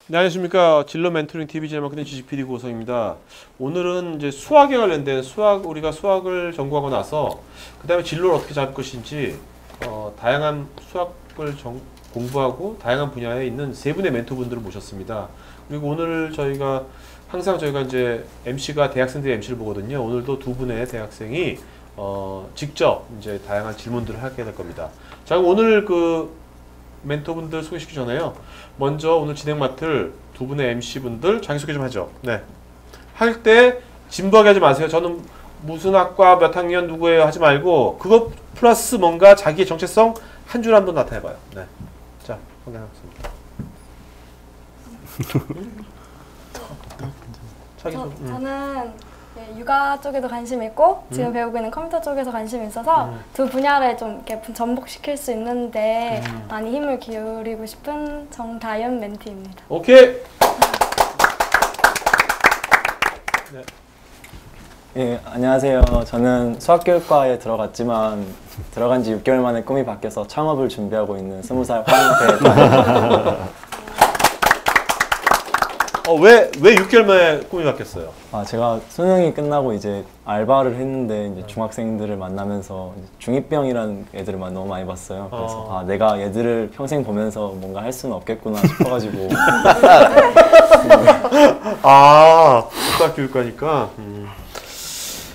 네, 안녕하십니까. 진로 멘토링 TV 진행 맡는 지식 PD 고성입니다. 오늘은 이제 수학에 관련된 우리가 수학을 전공하고 나서 그 다음에 진로를 어떻게 잡을 것인지 다양한 수학을 공부하고 다양한 분야에 있는 세 분의 멘토분들을 모셨습니다. 그리고 오늘 항상 저희가 이제 MC가 대학생들이 MC를 보거든요. 오늘도 두 분의 대학생이 직접 이제 다양한 질문들을 하게 될 겁니다. 자, 그럼 오늘 멘토분들 소개시키기 전에요. 먼저 오늘 진행 맡을 두 분의 MC분들 자기소개 좀 하죠. 네. 할 때 진부하게 하지 마세요. 저는 무슨 학과 몇 학년 누구예요 하지 말고 그것 플러스 뭔가 자기의 정체성 한 줄 한 번 나타내봐요. 네. 자, 확인하겠습니다. 저는 육아 쪽에도 관심이 있고 지금 배우고 있는 컴퓨터 쪽에서 관심이 있어서 두 분야를 좀 이렇게 전복시킬 수 있는데 많이 힘을 기울이고 싶은 정다연 멘티입니다. 오케이. 네. 예, 안녕하세요. 저는 수학교육과에 들어갔지만 들어간 지 6개월 만에 꿈이 바뀌어서 창업을 준비하고 있는 20살 황태입니다. 왜 6개월 만에 꿈이 바뀌었어요? 제가 수능이 끝나고 이제 알바를 했는데 이제 중학생들을 만나면서 중2병이라는 애들을 너무 많이 봤어요. 그래서 내가 얘들을 평생 보면서 뭔가 할 수는 없겠구나 싶어가지고. 국가교육과니까.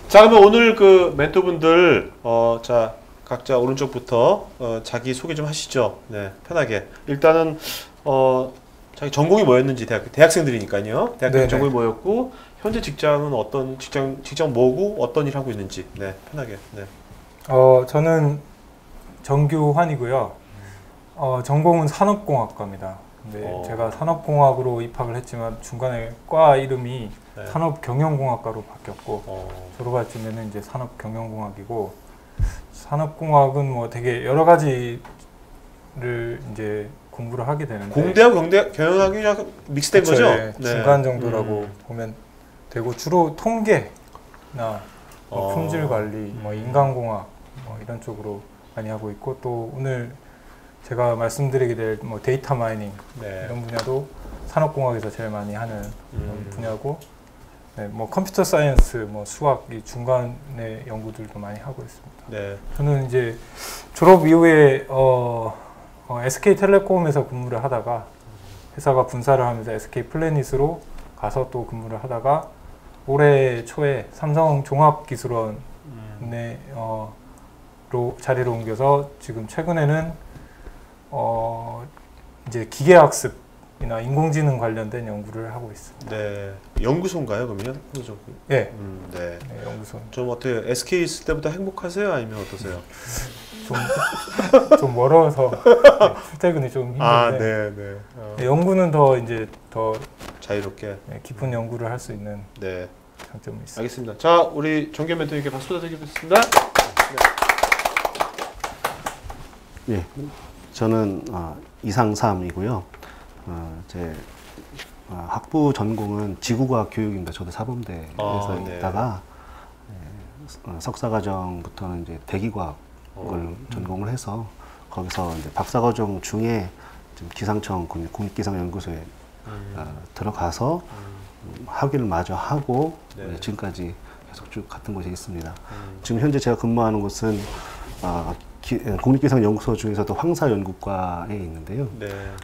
자, 그러면 오늘 멘토분들 자 각자 오른쪽부터 자기 소개 좀 하시죠. 네, 편하게. 일단은 자기 전공이 뭐였는지 대학생들이니까요. 대학생 전공이 뭐였고 현재 직장은 어떤 직장 뭐고 어떤 일 하고 있는지 네 편하게. 네. 저는 정규환이고요. 전공은 산업공학과입니다. 근데 제가 산업공학으로 입학을 했지만 중간에 과 이름이 산업경영공학과로 바뀌었고 졸업할 쯤에는 이제 산업경영공학이고 산업공학은 뭐 되게 여러 가지를 이제 공부를 하게 되는데 공대하고 경영학이 약간 믹스된 거죠? 네. 중간 정도라고 보면 되고 주로 통계나 품질 관리, 인간공학 이런 쪽으로 많이 하고 있고 또 오늘 제가 말씀드리게 될 데이터 마이닝 이런 분야도 산업공학에서 제일 많이 하는 분야고 컴퓨터 사이언스, 수학 이 중간의 연구들도 많이 하고 있습니다. 네. 저는 이제 졸업 이후에 SK텔레콤에서 근무를 하다가 회사가 분사를 하면서 SK플래닛으로 가서 또 근무를 하다가 올해 초에 삼성종합기술원에 자리를 옮겨서 지금 최근에는 이제 기계학습이나 인공지능 관련된 연구를 하고 있습니다. 네, 연구소인가요, 그러면? 네. 네. 연구소. 좀 어때요? SK 있을 때보다 행복하세요, 아니면 어떠세요? 좀 멀어서 출퇴근이 좀 힘든데 연구는 더 자유롭게 깊은 연구를 할 수 있는 장점이 있습니다. 알겠습니다. 자, 우리 정규 멘토님께 박수 부탁드리겠습니다. 네, 저는 이상삼이고요. 제 학부 전공은 지구과학 교육입니다. 저도 사범대에서 있다가 석사과정부터는 이제 대기과학 을 전공을 해서 거기서 이제 박사과정 중에 지금 기상청 국립기상연구소에 들어가서 학위를 마저 하고 지금까지 계속 쭉 같은 곳에 있습니다. 지금 현재 제가 근무하는 곳은 국립기상연구소 중에서도 황사연구과에 있는데요.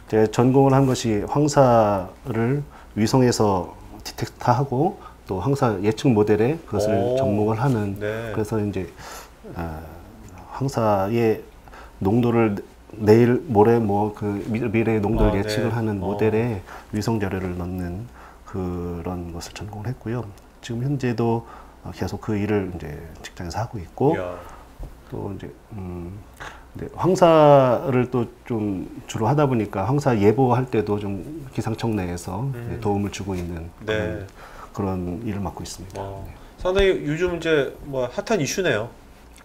제 전공을 한 것이 황사를 위성에서 디텍트하고 또 황사 예측 모델에 그것을 접목을 하는 그래서 이제 황사의 농도를 내일 모레 미래의 농도를 예측을 하는 모델에 위성 자료를 넣는 그런 것을 전공을 했고요. 지금 현재도 계속 그 일을 이제 직장에서 하고 있고 또 이제 황사를 또 좀 주로 하다 보니까 황사 예보할 때도 좀 기상청 내에서 도움을 주고 있는 그런 일을 맡고 있습니다. 상당히 요즘 이제 핫한 이슈네요.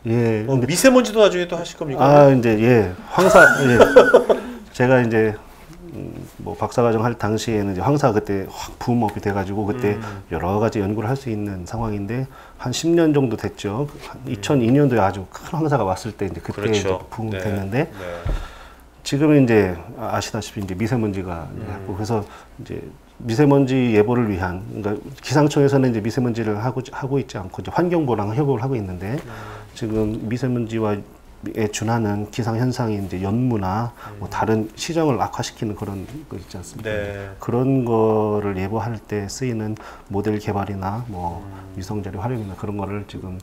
예. 미세먼지도 나중에 또 하실 겁니까? 이제 황사 제가 이제 박사과정 할 당시에는 이제 황사 그때 확 붐업이 돼가지고 그때 여러 가지 연구를 할 수 있는 상황인데 한 10년 정도 됐죠. 2002년도에 아주 큰 황사가 왔을 때 이제 그때 이제 붐이 됐는데 지금은 이제 아시다시피 이제 미세먼지가 있고 그래서 이제 미세먼지 예보를 위한 그러니까 기상청에서는 이제 미세먼지를 하고 있지 않고 이제 환경부랑 협업을 하고 있는데 지금 미세먼지와 에 준하는 기상 현상이 이제 연무나 뭐 다른 시정을 악화시키는 그런 거 있지 않습니까? 네. 그런 거를 예보할 때 쓰이는 모델 개발이나 뭐 위성 자료 활용이나 그런 거를 지금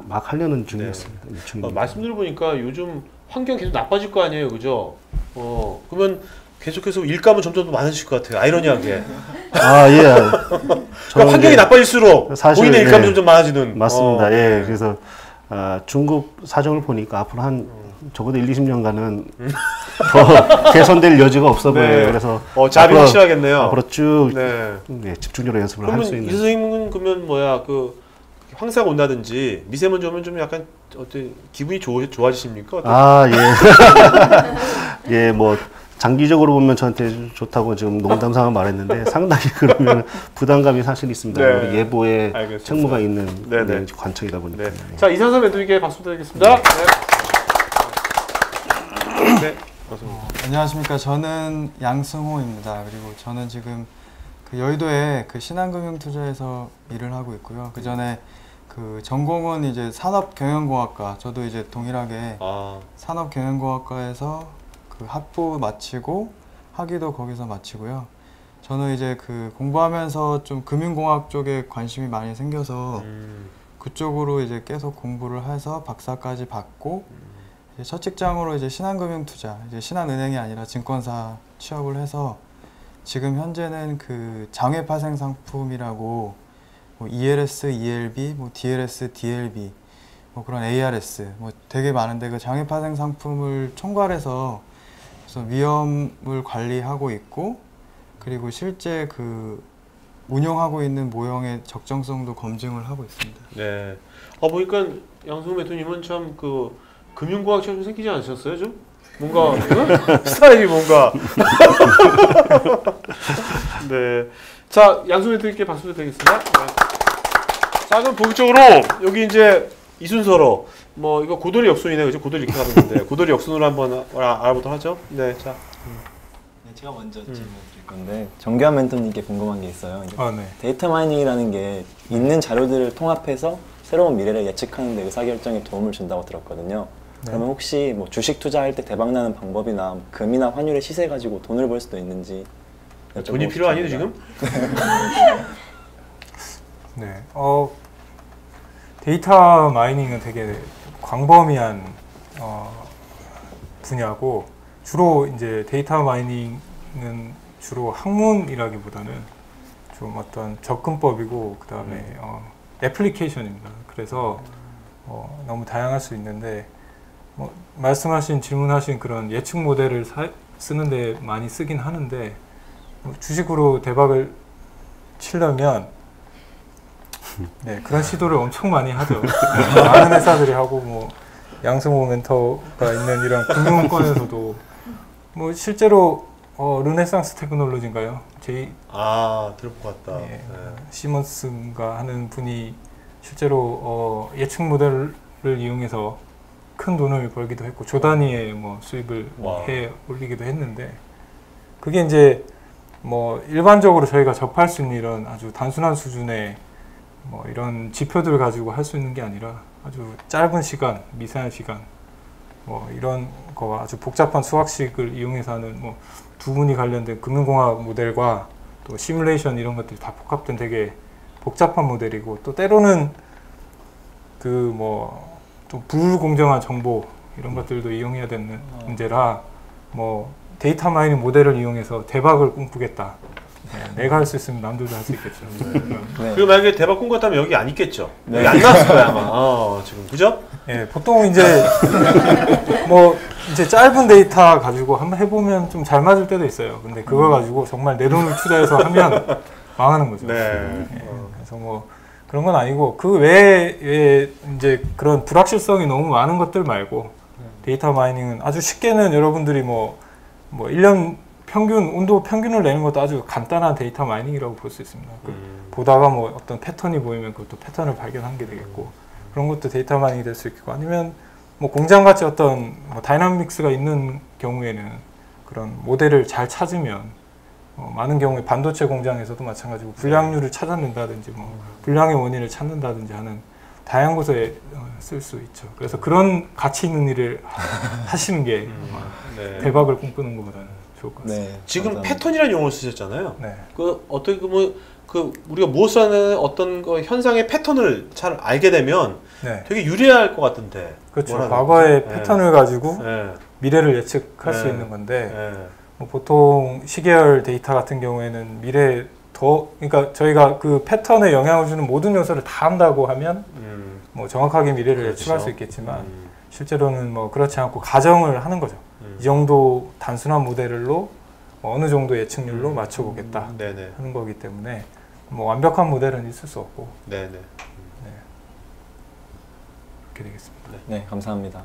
막 하려는 중이었습니다. 말씀 들어보니까 요즘 환경 계속 나빠질 거 아니에요, 그죠? 그러면 계속해서 일감은 점점 더 많아질 것 같아요. 아이러니하게. 아 예. 그러니까 환경이 나빠질수록 사실, 보이는 일감이 예. 점점 많아지는. 맞습니다. 예. 그래서 중국 사정을 보니까 앞으로 한 적어도 1-20년간은 더 개선될 여지가 없어 네. 보여요. 그래서 자비 확실하겠네요. 앞으로 쭉 네. 집중적으로 연습을 할 그러면 수 있는. 이 선생님은 그러면 뭐야 그 황사가 온다든지 미세먼지 오면 좀 약간 어떤 기분이 좋아지십니까? 아 예. 예, 뭐 장기적으로 보면 저한테 좋다고 지금 농담삼아 말했는데 상당히 그러면 부담감이 사실 있습니다. 네. 우리 예보에 알겠습니다. 책무가 있는 네네. 관청이다 보니까. 네. 자, 이상선 멘토님께 박수 드리겠습니다. 네. 네. 안녕하십니까. 저는 양승호입니다. 그리고 저는 지금 그 여의도에 그 신한금융투자에서 일을 하고 있고요. 그 전에 그 전공은 이제 산업경영공학과, 저도 이제 동일하게 산업경영공학과에서 그 학부 마치고 학위도 거기서 마치고요. 저는 이제 그 공부하면서 좀 금융공학 쪽에 관심이 많이 생겨서 그쪽으로 이제 계속 공부를 해서 박사까지 받고 이제 첫 직장으로 이제 신한금융투자, 이제 신한은행이 아니라 증권사 취업을 해서 지금 현재는 그 장외파생 상품이라고 뭐 ELS, ELB, 뭐 DLS, DLB, 뭐 그런 ARS 뭐 되게 많은데 그 장외파생 상품을 총괄해서 그래서 위험을 관리하고 있고 그리고 실제 그 운영하고 있는 모형의 적정성도 검증을 하고 있습니다. 네. 보니까 양승호 멘토님은 참 그 금융공학처럼 생기지 않으셨어요, 좀? 뭔가 스타일이 뭔가. 네. 자, 양승호 멘토님께 박수 드리겠습니다. 네. 자, 그럼 본격적으로 여기 이제 이 순서로 뭐 이거 고돌이 역순이네, 그죠? 고돌이 이렇게 가는 건데 고돌이 역순으로 한번 알아보도록 하죠. 네, 자. 네, 제가 먼저 질문 드릴 건데 정교한 멘토님께 궁금한 게 있어요. 이제 네. 데이터 마이닝이라는 게 있는 자료들을 통합해서 새로운 미래를 예측하는 데 의사결정에 도움을 준다고 들었거든요. 네. 그러면 혹시 뭐 주식 투자할 때 대박나는 방법이나 금이나 환율의 시세 가지고 돈을 벌 수도 있는지 돈이 필요하니 지금? 네. 데이터 마이닝은 되게 광범위한 분야고 주로 이제 데이터 마이닝은 주로 학문이라기보다는 좀 어떤 접근법이고 그 다음에 애플리케이션입니다. 그래서 너무 다양할 수 있는데 뭐 말씀하신 질문하신 그런 예측 모델을 쓰는데 많이 쓰긴 하는데 주식으로 대박을 치려면 네, 그런 시도를 엄청 많이 하죠. 많은 회사들이 하고 뭐 양승호 멘토가 있는 이런 금융권에서도 뭐 실제로 르네상스 테크놀로지인가요? 들어본 것 같다. 예, 시몬스인가 하는 분이 실제로 예측 모델을 이용해서 큰 돈을 벌기도 했고 조 단위의 뭐 수입을 해 올리기도 했는데 그게 이제 뭐 일반적으로 저희가 접할 수 있는 이런 아주 단순한 수준의 뭐 이런 지표들을 가지고 할 수 있는 게 아니라 아주 짧은 시간, 미세한 시간 뭐 이런 거와 아주 복잡한 수학식을 이용해서 하는 뭐 두 분이 관련된 금융공학 모델과 또 시뮬레이션 이런 것들이 다 복합된 되게 복잡한 모델이고 또 때로는 그 뭐 좀 불공정한 정보 이런 것들도 이용해야 되는 문제라 뭐 데이터 마이닝 모델을 이용해서 대박을 꿈꾸겠다. 네, 내가 할 수 있으면 남들도 할 수 있겠죠. 네. 그리고 만약에 대박 꿈꿨다면 여기 안 있겠죠. 네. 여기 안 나왔을 거야 아마. 지금 그죠? 예, 보통 이제 뭐 이제 짧은 데이터 가지고 한번 해보면 좀 잘 맞을 때도 있어요. 근데 그거 가지고 정말 내 돈을 투자해서 하면 망하는 거죠. 네. 예, 그래서 뭐 그런 건 아니고 그 외에 이제 그런 불확실성이 너무 많은 것들 말고 데이터 마이닝은 아주 쉽게는 여러분들이 뭐 1년 평균 온도 평균을 내는 것도 아주 간단한 데이터 마이닝이라고 볼 수 있습니다. 보다가 뭐 어떤 패턴이 보이면 그것도 패턴을 발견한 게 되겠고 그런 것도 데이터 마이닝이 될 수 있고 아니면 뭐 공장같이 어떤 뭐 다이나믹스가 있는 경우에는 그런 모델을 잘 찾으면 많은 경우에 반도체 공장에서도 마찬가지고 불량률을 찾아낸다든지 뭐 불량의 원인을 찾는다든지 하는 다양한 곳에 쓸 수 있죠. 그래서 그런 가치 있는 일을 하시는 게 네. 대박을 꿈꾸는 것보다는 좋을 것 같습니다. 네, 지금 감사합니다. 패턴이라는 용어를 쓰셨잖아요. 네. 그 어떻게 보면 그 우리가 무엇을 하는 어떤 거 현상의 패턴을 잘 알게 되면 네. 되게 유리할 것 같은데. 그렇죠. 뭐라 과거의 그러지? 패턴을 가지고 네. 미래를 예측할 수 네. 있는 건데 네. 뭐 보통 시계열 데이터 같은 경우에는 미래 그러니까 저희가 그 패턴에 영향을 주는 모든 요소를 다 한다고 하면 뭐 정확하게 미래를 그렇죠. 예측할 수 있겠지만 실제로는 뭐 그렇지 않고 가정을 하는 거죠. 음. 이 정도 단순한 모델로 뭐 어느 정도 예측률로 맞춰보겠다 네네. 하는 거기 때문에 뭐 완벽한 모델은 있을 수 없고 네네. 그렇게 되겠습니다. 네, 감사합니다.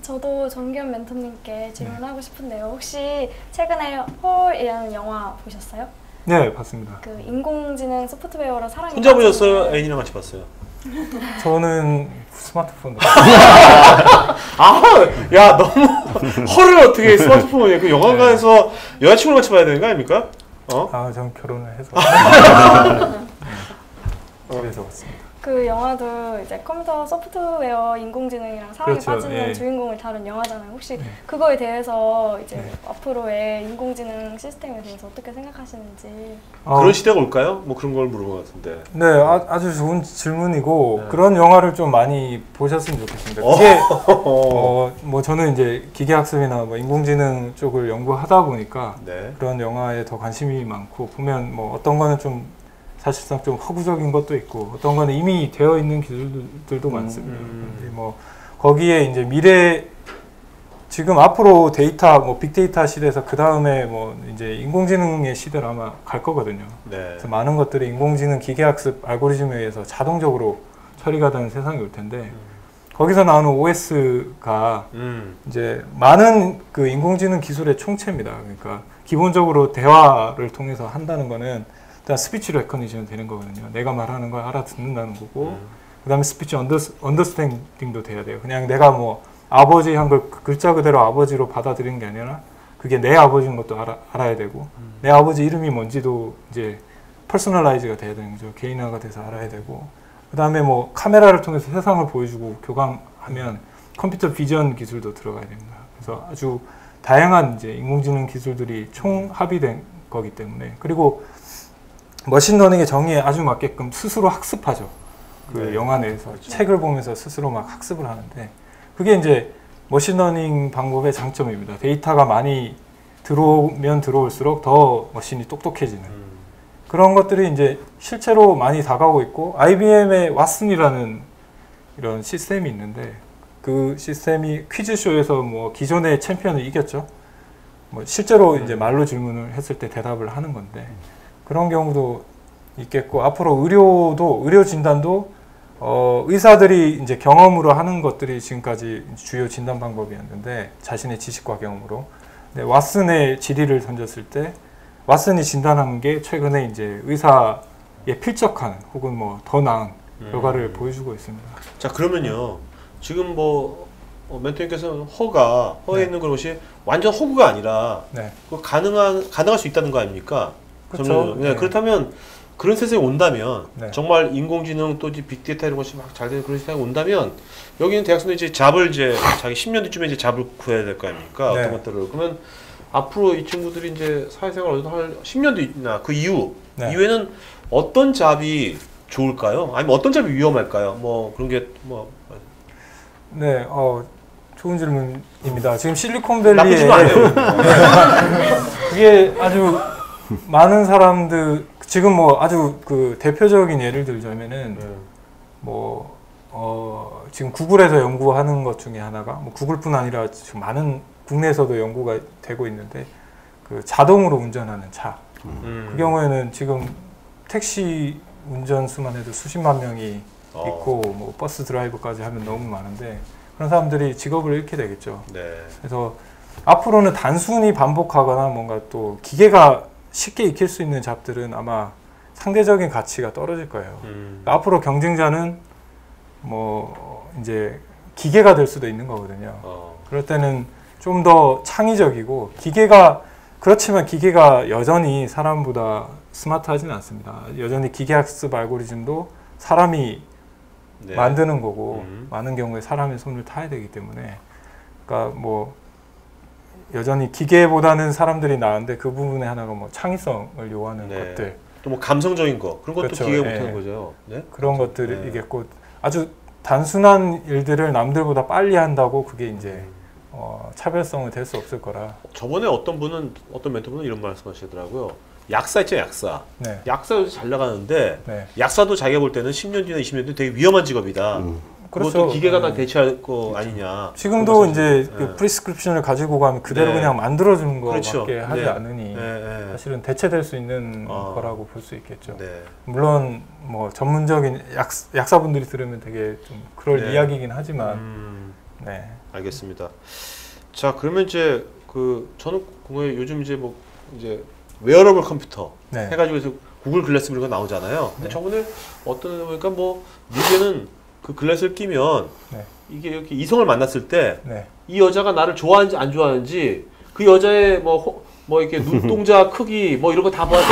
저도 정기현 멘토님께 질문하고 싶은데요. 혹시 최근에 홀이라는 영화 보셨어요? 네, 봤습니다. 그 인공지능 소프트웨어로 사랑이 혼자 빠지는 보셨어요? 애인이랑 같이 봤어요? 저는 스마트폰으로 아, 야 너무 헐을 어떻게 스마트폰에 그 영화관에서 여자친구랑 같이 봐야 되는 거 아닙니까? 전 결혼을 해서 집에서 봤습니다. 그 영화도 이제 컴퓨터 소프트웨어 인공지능이랑 사랑에 그렇죠. 빠지는 예. 주인공을 다룬 영화잖아요. 혹시 네. 그거에 대해서 이제 네. 앞으로의 인공지능 시스템에 대해서 어떻게 생각하시는지. 그런 시대가 올까요? 뭐 그런 걸 물어본 것 같은데. 네, 아주 좋은 질문이고 네. 그런 영화를 좀 많이 보셨으면 좋겠습니다. 그게 뭐 저는 이제 기계학습이나 뭐 인공지능 쪽을 연구하다 보니까 네. 그런 영화에 더 관심이 많고 보면 뭐 어떤 거는 좀 사실상 좀 허구적인 것도 있고 어떤 거는 이미 되어 있는 기술들도 많습니다. 근데 뭐 거기에 이제 미래 지금 앞으로 데이터 뭐 빅데이터 시대에서 그 다음에 뭐 이제 인공지능의 시대로 아마 갈 거거든요. 네. 그래서 많은 것들이 인공지능 기계학습 알고리즘에 의해서 자동적으로 처리가 되는 세상이 올 텐데 거기서 나오는 OS가 이제 많은 그 인공지능 기술의 총체입니다. 그러니까 기본적으로 대화를 통해서 한다는 거는 일단 스피치 레커니션이 되는 거거든요. 내가 말하는 걸 알아듣는다는 거고 그다음에 스피치 언더스탠딩도 돼야 돼요. 그냥 내가 뭐 아버지 한 걸 글자 그대로 아버지로 받아들이는 게 아니라 그게 내 아버지인 것도 알아야 되고 내 아버지 이름이 뭔지도 이제 퍼스널라이즈가 돼야 되는 거죠. 개인화가 돼서 알아야 되고 그다음에 뭐 카메라를 통해서 세상을 보여주고 교감하면 컴퓨터 비전 기술도 들어가야 됩니다. 그래서 아주 다양한 이제 인공지능 기술들이 총합의된 거기 때문에 그리고 머신러닝의 정의에 아주 맞게끔 스스로 학습하죠. 그 네. 영화 내에서 책을 보면서 스스로 막 학습을 하는데 그게 이제 머신러닝 방법의 장점입니다. 데이터가 많이 들어오면 들어올수록 더 머신이 똑똑해지는 그런 것들이 이제 실제로 많이 다가오고 있고 IBM의 왓슨이라는 이런 시스템이 있는데 그 시스템이 퀴즈쇼에서 뭐 기존의 챔피언을 이겼죠. 뭐 실제로 이제 말로 질문을 했을 때 대답을 하는 건데 그런 경우도 있겠고 앞으로 의료 진단도 의사들이 이제 경험으로 하는 것들이 지금까지 주요 진단 방법이었는데 자신의 지식과 경험으로 근데 왓슨의 질의를 던졌을 때 왓슨이 진단한 게 최근에 이제 의사에 필적한 혹은 뭐 더 나은 결과를 보여주고 있습니다. 자 그러면요 지금 뭐 멘토님께서는 허에 있는 것이 완전 허구가 아니라 네. 가능할 수 있다는 거 아닙니까? 그렇죠. 네. 네. 그렇다면 그런 세상이 온다면 네. 정말 인공지능 또 이제 빅데이터 이런 것이 막 잘 되는 그런 세상이 온다면 여기는 대학생들이 이제 잡을 이제 자기 10년 뒤쯤에 이제 잡을 구해야 될 거 아닙니까? 네. 어떤 것들을 그러면 앞으로 이 친구들이 이제 사회생활 어떤 한 10년 뒤나 그 네. 이후에는 어떤 잡이 좋을까요? 아니면 어떤 잡이 위험할까요? 뭐 그런 게 뭐 네, 좋은 질문입니다. 지금 나쁜 실리콘밸리에 질문 아니에요. 그게 아주 많은 사람들 지금 뭐 아주 그 대표적인 예를 들자면은 뭐 지금 구글에서 연구하는 것 중에 하나가 뭐 구글뿐 아니라 지금 많은 국내에서도 연구가 되고 있는데 그 자동으로 운전하는 차. 그 경우에는 지금 택시 운전 수만 해도 수십만 명이 있고 뭐 버스 드라이버까지 하면 너무 많은데 그런 사람들이 직업을 잃게 되겠죠. 네. 그래서 앞으로는 단순히 반복하거나 뭔가 또 기계가 쉽게 익힐 수 있는 잡들은 아마 상대적인 가치가 떨어질 거예요. 앞으로 경쟁자는 뭐 이제 기계가 될 수도 있는 거거든요. 그럴 때는 좀 더 창의적이고 그렇지만 기계가 여전히 사람보다 스마트하지는 않습니다. 여전히 기계학습 알고리즘도 사람이 네. 만드는 거고 많은 경우에 사람의 손을 타야 되기 때문에 그러니까 뭐 여전히 기계보다는 사람들이 나은데 그 부분에 하나가 뭐 창의성을 요하는 네. 것들 또 뭐 감성적인 거 그런 것도 그렇죠. 기계가 예. 못하는 거죠. 네? 그런 그렇죠. 것들이겠고 아주 단순한 일들을 남들보다 빨리 한다고 그게 이제 차별성은 될 수 없을 거라. 저번에 어떤 멘토분은 이런 말씀하시더라고요. 약사 있죠, 약사. 네. 약사 요새 잘 나가는데 네. 약사도 자기가 볼 때는 10년 뒤나 20년 뒤 되게 위험한 직업이다. 그것도 그렇죠. 기계가 다 대체할 거 아니냐. 지금도 그런 이제 말씀이시죠. 그 프리스크립션을 가지고 가면 그대로 네. 그냥 만들어주는 거밖에 그렇죠. 하지 네. 않으니 네. 사실은 대체될 수 있는 거라고 볼 수 있겠죠. 네. 물론 뭐 전문적인 약사분들이 들으면 되게 좀 그럴 네. 이야기이긴 하지만 네. 알겠습니다. 자, 그러면 이제 저는 궁금해 요즘 이제 뭐 이제 웨어러블 컴퓨터 네. 해가지고 해서 구글 글래스 이런 거 나오잖아요. 근데 네. 저번에 어떤 보니까 뭐 미국에는 그 글래스를 끼면 네. 이게 이렇게 이성을 만났을 때 이 네. 여자가 나를 좋아하는지 안 좋아하는지 그 여자의 뭐 이렇게 눈동자 크기 뭐 이런 거 다 봐서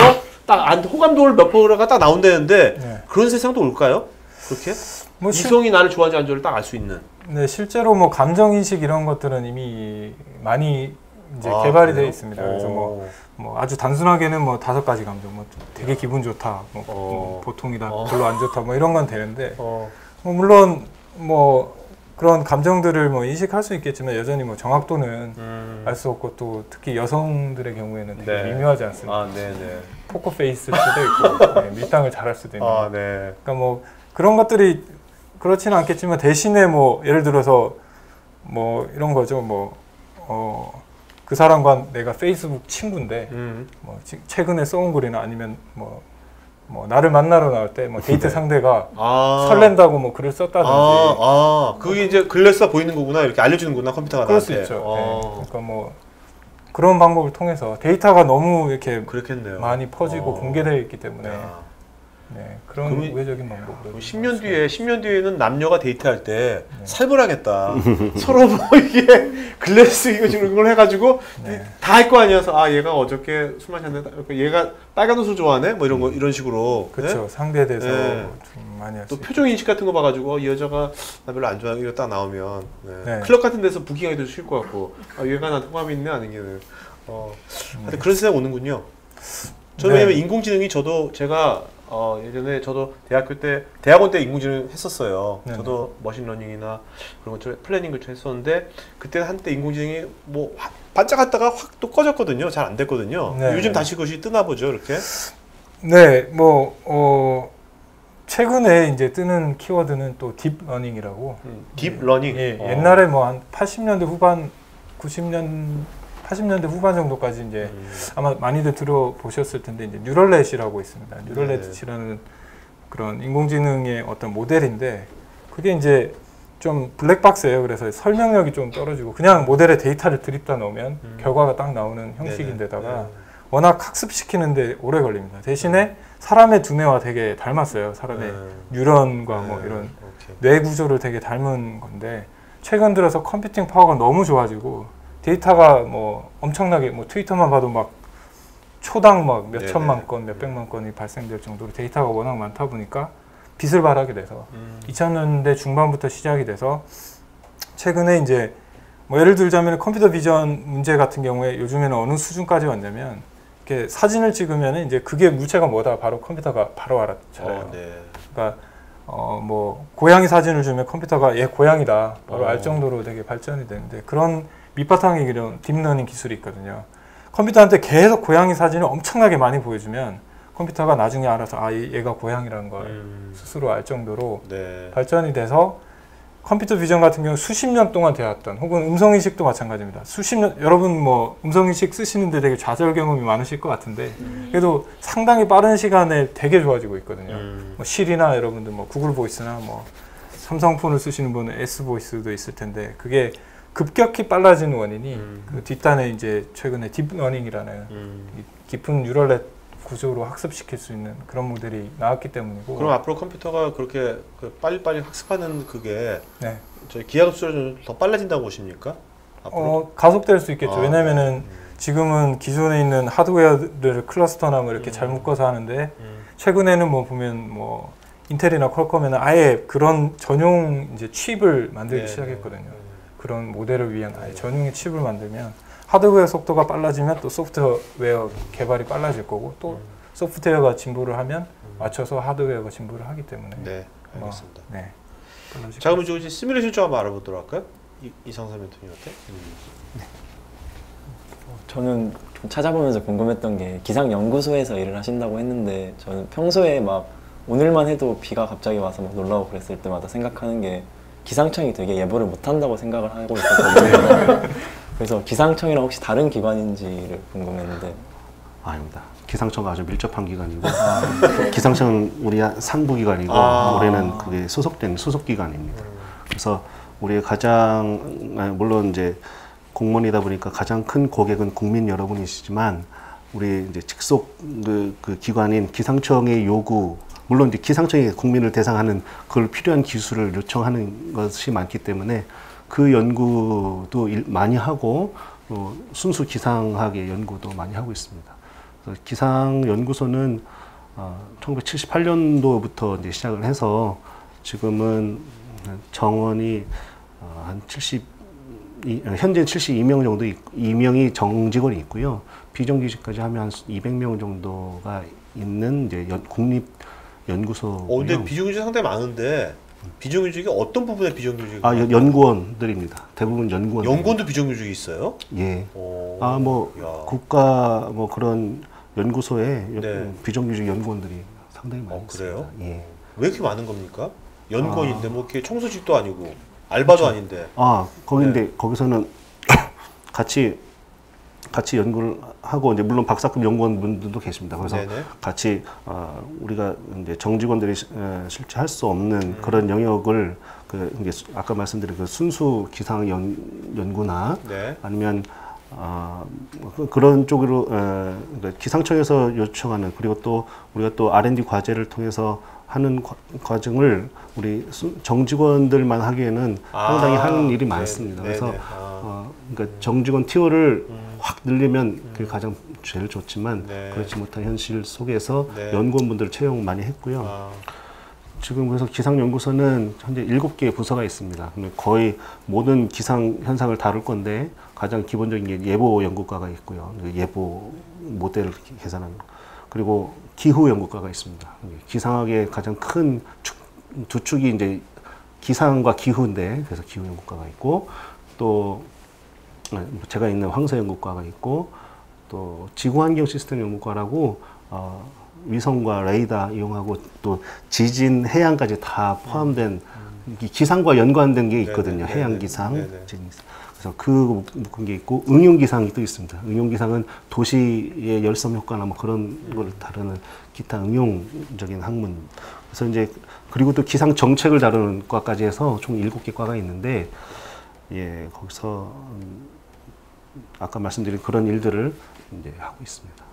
딱 호감도를 몇 프로가 딱 나온다는데 네. 그런 세상도 올까요? 그렇게 뭐 이성이 나를 좋아하는지 안 좋아하는지 딱 알 수 있는. 네, 실제로 뭐 감정 인식 이런 것들은 이미 많이 이제 아, 개발이 그래요? 되어 있습니다. 그래서 뭐 아주 단순하게는 뭐 5가지 감정, 뭐 되게 기분 좋다, 뭐 보통이다, 별로 안 좋다, 뭐 이런 건 되는데 뭐 물론 뭐 그런 감정들을 뭐 인식할 수 있겠지만 여전히 뭐 정확도는 알 수 없고 또 특히 여성들의 경우에는 되게 네. 미묘하지 않습니까? 아, 네네. 포커 페이스일 수도 있고 네, 밀당을 잘할 수도 있는. 아, 네. 그러니까 뭐 그런 것들이 그렇지는 않겠지만 대신에 뭐 예를 들어서 뭐 이런 거죠. 뭐 그 사람과 내가 페이스북 친구인데 뭐 최근에 써온 글이나 아니면 뭐 나를 만나러 나올 때 뭐 데이트 상대가 설렌다고 뭐 글을 썼다든지 그게 이제 글래스가 보이는 거구나 이렇게 알려주는구나 컴퓨터가 그럴 수 나한테. 있죠. 네. 그러니까 뭐 그런 방법을 통해서 데이터가 너무 이렇게 그렇겠네요. 많이 퍼지고 공개되어 있기 때문에 야. 네, 그런 그러면- 우회적인 방법으로 그럼 10년 뒤에는 남녀가 데이트할 때 네. 살벌하겠다. 서로 뭐 이게 글래스 이거 지금 이걸 해가지고 네. 다 할 거 아니어서 얘가 어저께 술 마셨는데 얘가 빨간 옷을 좋아하네 뭐 이런 거 이런 식으로. 그렇죠. 상대에 대해서 네. 좀 많이 할 수 또 있죠. 표정 인식 같은 거 봐가지고 이 여자가 나 별로 안 좋아하는 이거 딱 나오면 네. 클럽 같은 데서 부킹하기도 쉬울 것 같고 얘가 나한테 호감이 있네 아니면 하여튼 그런 세상 오는군요. 저는 네. 왜냐면 인공지능이 제가 예전에 저도 대학원 때 인공지능 했었어요. 네네. 저도 머신러닝이나 그런 거 플래닝을 좀 했었는데 그때 한때 인공지능이 뭐 반짝았다가 확 또 꺼졌거든요. 잘 안 됐거든요. 네. 요즘 다시 그것이 뜨나 보죠, 이렇게. 네, 뭐 최근에 이제 뜨는 키워드는 또 딥러닝이라고. 딥러닝. 예, 옛날에 뭐 한 80년대 후반, 80년대 후반 정도까지 이제 아마 많이들 들어보셨을 텐데 이제 뉴럴넷이라고 있습니다. 뉴럴넷이라는 그런 인공지능의 어떤 모델인데 그게 이제 좀 블랙박스예요. 그래서 설명력이 좀 떨어지고 그냥 모델에 데이터를 드립다 넣으면 결과가 딱 나오는 형식인데다가 워낙 학습시키는데 오래 걸립니다. 대신에 사람의 두뇌와 되게 닮았어요. 사람의 뉴런과 뭐 이런 뇌 구조를 되게 닮은 건데 최근 들어서 컴퓨팅 파워가 너무 좋아지고 데이터가 뭐 엄청나게 뭐 트위터만 봐도 막 초당 막 몇 천만 건, 몇 백만 건이 발생될 정도로 데이터가 워낙 많다 보니까 빛을 발하게 돼서 2000년대 중반부터 시작이 돼서 최근에 이제 뭐 예를 들자면 컴퓨터 비전 문제 같은 경우에 요즘에는 어느 수준까지 왔냐면 이렇게 사진을 찍으면 이제 그게 물체가 뭐다 바로 컴퓨터가 바로 알아차려요. 그러니까 뭐 고양이 사진을 주면 컴퓨터가 얘 고양이다 바로 알 정도로 되게 발전이 되는데 그런 밑바탕에 이런 딥러닝 기술이 있거든요. 컴퓨터한테 계속 고양이 사진을 엄청나게 많이 보여주면 컴퓨터가 나중에 알아서 얘가 고양이라는 걸 스스로 알 정도로 발전이 돼서 컴퓨터 비전 같은 경우 수십 년 동안 되었던 혹은 음성인식도 마찬가지입니다. 수십 년 여러분 뭐 음성인식 쓰시는데 되게 좌절 경험이 많으실 것 같은데 그래도 상당히 빠른 시간에 되게 좋아지고 있거든요. 뭐 실이나 여러분들 뭐 구글 보이스나 뭐 삼성폰을 쓰시는 분은 S 보이스도 있을 텐데 그게 급격히 빨라지는 원인이 그 뒷단에 이제 최근에 딥러닝이라는 깊은 뉴럴넷 구조로 학습시킬 수 있는 그런 모델이 나왔기 때문이고. 그럼 앞으로 컴퓨터가 그렇게 빨리빨리 학습하는 그게 저 기하급 수술이 좀 더 빨라진다고 보십니까? 앞으로? 가속될 수 있겠죠. 아, 왜냐면은 지금은 기존에 있는 하드웨어를 클러스터나 뭐 이렇게 잘 묶어서 하는데 최근에는 뭐 보면 뭐 인텔이나 퀄컴에는 아예 그런 전용 이제 칩을 만들기 네, 시작했거든요. 그런 모델을 위한 아예 전용의 칩을 만들면 하드웨어 속도가 빨라지면 또 소프트웨어 개발이 빨라질 거고 또 소프트웨어가 진보를 하면 맞춰서 하드웨어가 진보를 하기 때문에 네, 알겠습니다. 네, 빨라질 자, 그럼 저 이제 시뮬레이션 좀 한번 알아보도록 할까요? 이상삼 멘토님한테. 저는 좀 찾아보면서 궁금했던 게 기상연구소에서 일을 하신다고 했는데 저는 평소에 막 오늘만 해도 비가 갑자기 와서 막 놀라고 그랬을 때마다 생각하는 게 기상청이 되게 예보를 못한다고 생각을 하고 있었거든요. 그래서 기상청이랑 혹시 다른 기관인지를 궁금했는데. 아닙니다. 기상청과 아주 밀접한 기관이고 기상청은 우리 상부기관이고 올해는 그게 소속된 소속기관입니다. 그래서 우리의 가장 물론 이제 공무원이다 보니까 가장 큰 고객은 국민 여러분이시지만 우리 이제 직속 그 기관인 기상청의 요구 물론 이제 기상청이 국민을 대상하는 그걸 필요한 기술을 요청하는 것이 많기 때문에 그 연구도 많이 하고 순수 기상학의 연구도 많이 하고 있습니다. 그래서 기상연구소는 1978년도부터 이제 시작을 해서 지금은 정원이 한 70 현재 72명 정도 2명이 정직원이 있고요. 비정규직까지 하면 한 200명 정도가 있는 이제 국립 연구소고요. 근데 비정규직 상당히 많은데 비정규직이 어떤 부분에 비정규직이? 연구원들입니다. 대부분 연구원. 연구원도 비정규직이 있어요? 예. 야. 국가 뭐 그런 연구소에 네. 비정규직 연구원들이 상당히 많이 있습니다. 그래요? 예. 왜 이렇게 많은 겁니까? 연구원인데 뭐 이렇게 청소직도 아니고 알바도 그렇죠. 아닌데. 거긴데 거기서는 같이 연구를 하고 이제 물론 박사급 연구원분들도 계십니다. 그래서 네네. 같이 우리가 이제 정직원들이 실제 할 수 없는 그런 영역을 이제 아까 말씀드린 그 순수 기상 연구나 네. 아니면 그런 쪽으로 그러니까 기상청에서 요청하는 그리고 또 우리가 또 R&D 과제를 통해서 하는 과정을 우리 정직원들만 하기에는 상당히 하는 일이 많습니다. 그래서 그러니까 정직원 티오를 확 늘리면 그게 가장 제일 좋지만 그렇지 못한 현실 속에서 연구원분들을 채용 많이 했고요. 지금 그래서 기상연구소는 현재 7개의 부서가 있습니다. 거의 모든 기상 현상을 다룰 건데 가장 기본적인 게 예보 연구과가 있고요. 예보 모델을 계산하는 거. 그리고 기후 연구과가 있습니다. 기상학의 가장 큰 두 축이 이제 기상과 기후인데 그래서 기후 연구과가 있고 또 제가 있는 황사 연구과가 있고 또 지구환경 시스템 연구과라고 위성과 레이더 이용하고 또 지진, 해양까지 다 포함된 기상과 연관된 게 있거든요. 해양 기상, 지진 기상. 그래서 그 묶은 게 있고 응용 기상이 또 있습니다. 응용 기상은 도시의 열섬 효과나 뭐 그런 걸 다루는 기타 응용적인 학문. 그래서 이제 그리고 또 기상 정책을 다루는 과까지 해서 총 7개 과가 있는데 예, 거기서 아까 말씀드린 그런 일들을 이제 하고 있습니다.